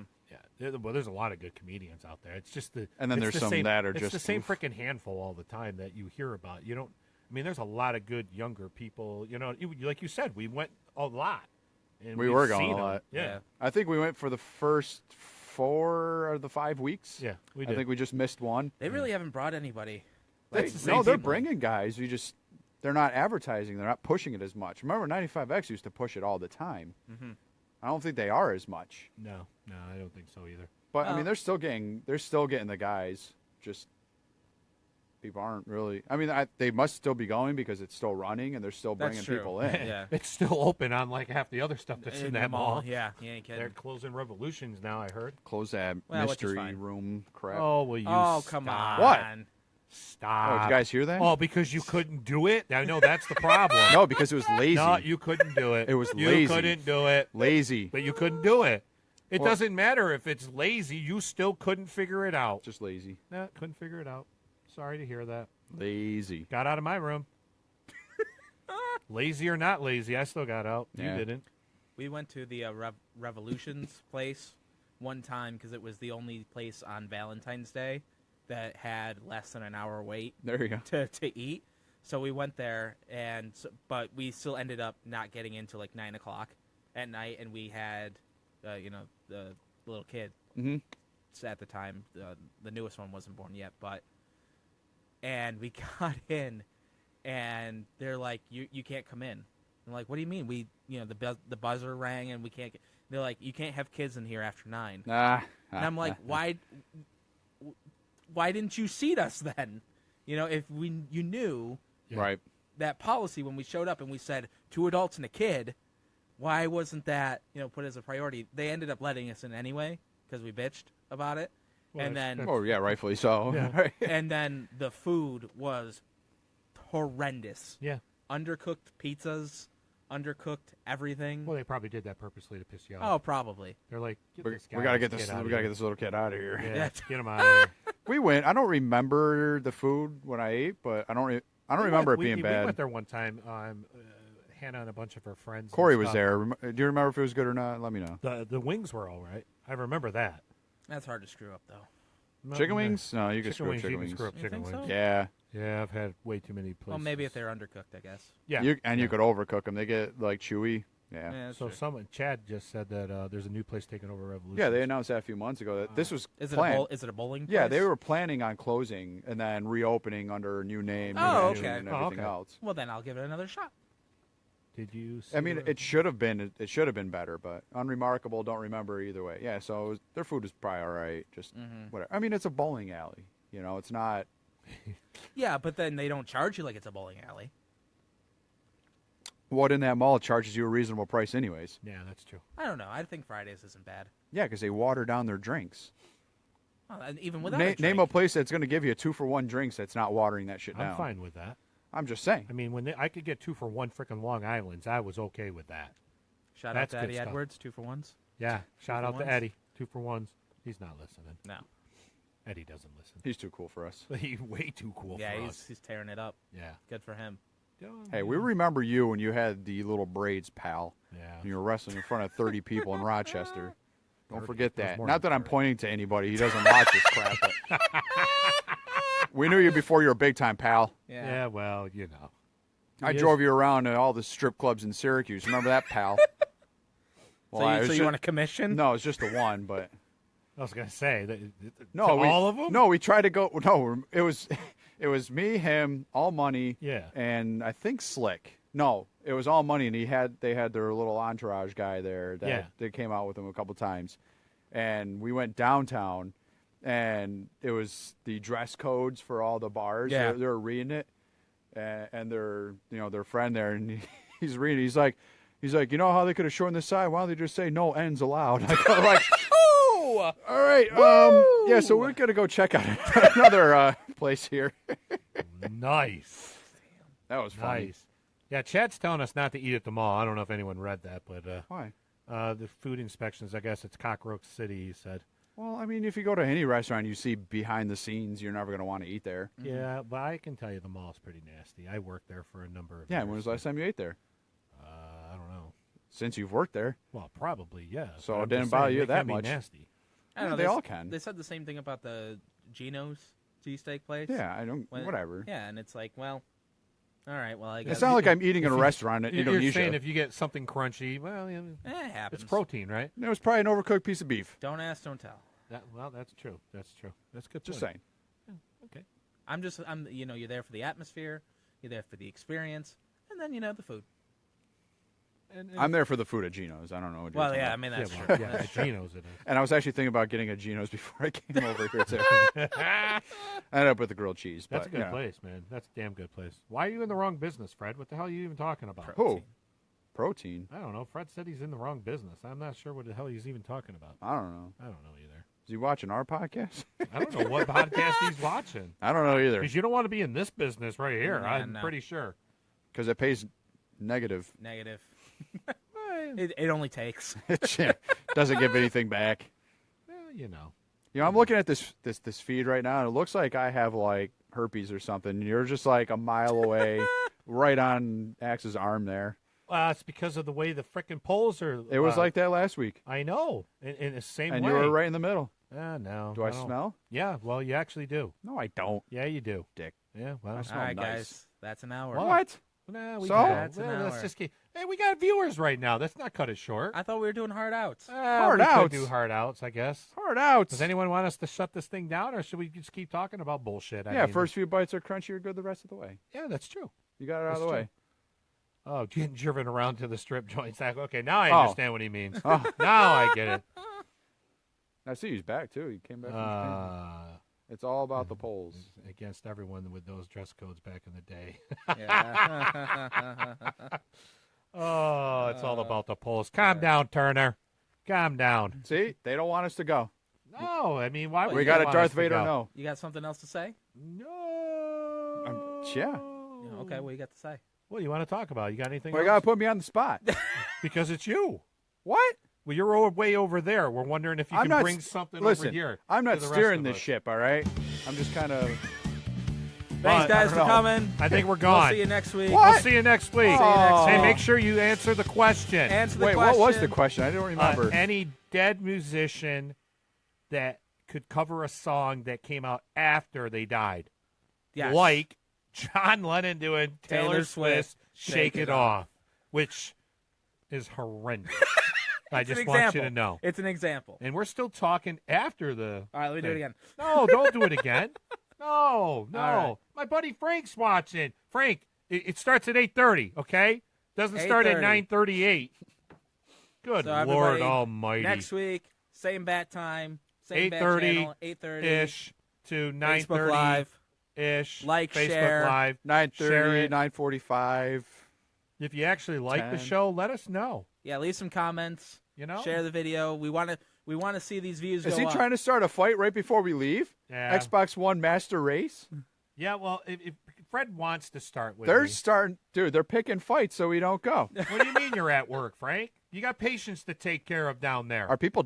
yeah. Well, there's a lot of good comedians out there. It's just the. And then it's there's the some same, that are it's just the same oof. freaking handful all the time that you hear about. You don't. I mean, there's a lot of good younger people. You know, like you said, we went a lot. And We we've were going seen a them. lot. Yeah, I think we went for the first 4 of the 5 weeks. yeah, we I did. think we just missed one. They really haven't brought anybody. That's the same No, they're people. bringing guys. They're not advertising. They're not pushing it as much. Remember, 95X used to push it all the time. Mm-hmm. I don't think they are as much. No, I don't think so either. But I Well- mean, they're still getting the guys. Just people aren't really. I mean, they must still be going because it's still running and they're still That's bringing true. people in. Yeah. It's still open on like half the other stuff that's in the that mall. Yeah, you ain't They're kidding. closing Revolutions now. I heard. Close that Well, which is mystery fine. room crap. Oh, will you? Oh, come stop. on. What? Stop. Oh, did you guys hear that? Oh, because you couldn't do it. I know that's the problem. No, because it was lazy. No, you couldn't do it. It was you lazy. couldn't do it, Lazy. but you couldn't do it. It Well- doesn't matter if it's lazy. You still couldn't figure it out. Just lazy. No, couldn't figure it out. Sorry to hear that. Lazy. Got out of my room. Lazy or not lazy, I still got out. Yeah. You didn't. We went to the Revolutions place one time because it was the only place on Valentine's Day that had less than an hour wait There you go. to eat. So we went there, but we still ended up not getting into like 9 o'clock at night, and we had, the little kid Mm-hmm. at the time. The newest one wasn't born yet, and we got in, and they're like, "You can't come in." I'm like, "What do you mean? The buzzer rang, and we can't." They're like, "You can't have kids in here after 9." And I'm like, "Why didn't you seat us then? If you knew Yeah. Right. that policy when we showed up and we said 2 adults and a kid, why wasn't that put as a priority?" They ended up letting us in anyway because we bitched about it, Well, and then Oh yeah, rightfully so. Yeah. Right. and then the food was horrendous. Yeah. Undercooked pizzas, undercooked everything. Well, they probably did that purposely to piss you Oh, off. probably. They're like, We this guy, gotta get kid this. out We of gotta here. get this little kid out of here. Yeah, Yeah. get him out of here. We went. I don't remember the food when I ate, but I don't remember it being We bad. went there one time. Hannah and a bunch of her friends. and Corey was stuff. there. Do you remember if it was good or not? Let me know. The wings were all right. I remember that. That's hard to screw up though. No, Chicken no. wings? No, you can Chicken screw up wings. chicken You can wings. screw up You chicken think wings. so? Yeah. Yeah, I've had way too many places. Well, maybe if they're undercooked, I guess. Yeah. You could overcook them. They get like chewy. Yeah. that's So true. Chad just said that there's a new place taking over Revolution. Yeah, they announced that a few months ago that this was Is it planned. is it a bowling place? Yeah, they were planning on closing and then reopening under a new name, new Oh, venue, okay. and Oh, everything okay. else. Well, then I'll give it another shot. Did you? See I mean, where- it should have been better, but unremarkable. Don't remember either way. Yeah, so their food is probably all right. Just whatever. I mean, it's a bowling alley. You know, it's not. Yeah, but then they don't charge you like it's a bowling alley. What in that mall charges you a reasonable price, anyways? Yeah, that's true. I don't know. I think Fridays isn't bad. Yeah, because they water down their drinks. Well, and even without Name a place that's going to give you a 2-for-1 drinks that's not watering that shit down. I'm fine with that. I'm just saying. I mean, when I could get 2 for $1 frickin' Long Island's, I was okay with that. Shout That's out good to Eddie stuff. Edwards, 2-for-1s. Yeah, shout for out to ones? Eddie. 2 for $1s. He's not listening. No. Eddie doesn't listen. He's too cool for us. He's way too cool Yeah, for us. he's tearing it up. Yeah. Good for him. Hey, we remember you when you had the little braids, pal. Yeah. And you were wrestling in front of 30 people in Rochester. Don't 30. forget It was that. more Not than that I'm 30. pointing to anybody. He doesn't watch this crap. But we knew you before you were big time, pal. Yeah, well, you know. I He is- drove you around to all the strip clubs in Syracuse. Remember that, pal? So I you, was so you ju- want a commission? No, it's just the one, but I was going to say, no, to we, all of them? No, we tried to go. No, it was me, him, All Money, Yeah. and I think Slick. No, it was All Money, and they had their little entourage guy there that Yeah. they came out with them a couple times, and we went downtown, and it was the dress codes for all the bars. Yeah. They're reading it, and their friend there, and he's reading. He's like, you know how they could have shortened this side? Why don't they just say no ends allowed? I'm like, Ooh! all right, yeah. So we're gonna go check out another place here. Nice. That was funny. Nice. Yeah, Chad's telling us not to eat at the mall. I don't know if anyone read that, but Why? the food inspections, I guess it's Cockroach City, he said. Well, I mean, if you go to any restaurant, you see behind the scenes, you're never gonna want to eat there. Yeah, but I can tell you the mall's pretty nasty. I worked there for a number of Yeah. years. When was the last time you ate there? I don't know. Since you've worked there. Well, probably, yeah. So but it I'm didn't just bother saying, you they that can be much. nasty. I don't know. They all can. They said the same thing about the Geno's cheesesteak place. Yeah, I don't. When- Whatever. Yeah, and it's like, well, all right. Well, I guess It's not like I'm eating in a restaurant in You're Indonesia. saying if you get something crunchy, well, yeah, it happens. it's protein, right? It was probably an overcooked piece of beef. Don't ask, don't tell. Well, that's true. That's true. That's a good. Just point. saying. Okay. I'm. You're there for the atmosphere. You're there for the experience, and then the food. And, I'm there for the food at Geno's. I don't know. What you're Well, talking yeah, I about. mean yeah, that's well, true. yeah, That's at Geno's it is. And I was actually thinking about getting a Geno's before I came over here too. I ended up with the grilled cheese. That's a but, good place, man. That's a damn good place. Why are you in the wrong business, Fred? What the hell are you even talking about? Who? Protein. I don't know. Fred said he's in the wrong business. I'm not sure what the hell he's even talking about. I don't know. I don't know either. Is he watching our podcast? I don't know what podcast he's watching. I don't know either. Because you don't want to be in this business right here. Yeah, I'm no. pretty sure. Because it pays negative. Negative. It only takes. It doesn't give anything back. Well, you know. You know, I'm looking at this feed right now, and it looks like I have like herpes or something. And you're just like a mile away, right on Axe's arm there. It's because of the way the frickin' polls are. It was like that last week, I know. In the same and way. you were right in the middle. No. Do I don't. smell? Yeah, well, you actually do. No, I don't, Yeah, you do. Dick. Yeah, well. I All smell right, nice. guys. That's an hour. What? Nah, we So? can go. That's an Well, let's hour. just keep. Hey, we got viewers right now. Let's not cut it short. I thought we were doing hard outs. Hard we could outs? do hard outs, I guess. Hard outs. Does anyone want us to shut this thing down, or should we just keep talking about bullshit? I Yeah, mean, first few bites are crunchy. You're good the rest of the way. Yeah, that's true. You got it out That's of the true. way. Oh, getting driven around to the strip joints. Okay, now I Oh. understand what he means. Oh. Now I get it. I see he's back too. He came back from Japan. It's all about the polls. Against everyone with those dress codes back in the day. Yeah. Oh, it's all about the polls. Calm down, Turner. Calm down. See, they don't want us to go. No, I mean, why would We you got a want Darth us to Vader go? no. You got something else to say? No. Yeah. Yeah, okay, what you got to say? What do you want to talk about? You got anything Well, you else? got to put me on the spot. Because it's you. What? Well, you're way over there. We're wondering if you I'm can not bring s- something Listen, over here. I'm not to the rest steering of this us. ship, all right? I'm just kind of. Thanks, I guys, don't for know. coming. I think we're We'll gone. see you next week. What? We'll see you next week. Oh. Hey, make sure you answer the question. Answer the Wait, question. what was the question? I don't remember. Any dead musician that could cover a song that came out after they died. Yes. Like John Lennon doing Taylor Taylor Swift, Swift, Shake It Off, which is horrendous. I It's an just want you to example. know. It's an example. And we're still talking after the. All right, let me do it again. No, don't do it again. No. right. My buddy Frank's watching. Frank, it starts at 8:30. Okay, doesn't start at 8:30. 9:38. Good So Lord everybody, Almighty. Next week, same bat time, same bat 8:30 channel, 8:30 ish to Facebook 9:30 Live. ish. Like, Facebook share. Live. Share 9:30, it. 9:45. If you actually like the 10. show, let us know. Yeah, leave some comments. You know, Share the video. We want to see these views Is go he up. trying to start a fight right before we leave? Yeah. Xbox One Master Race? Yeah, well, if Fred wants to start with They're me. starting, dude. They're picking fights so we don't go. What do you mean you're at work, Frank? You got patients to take care of down there. Are people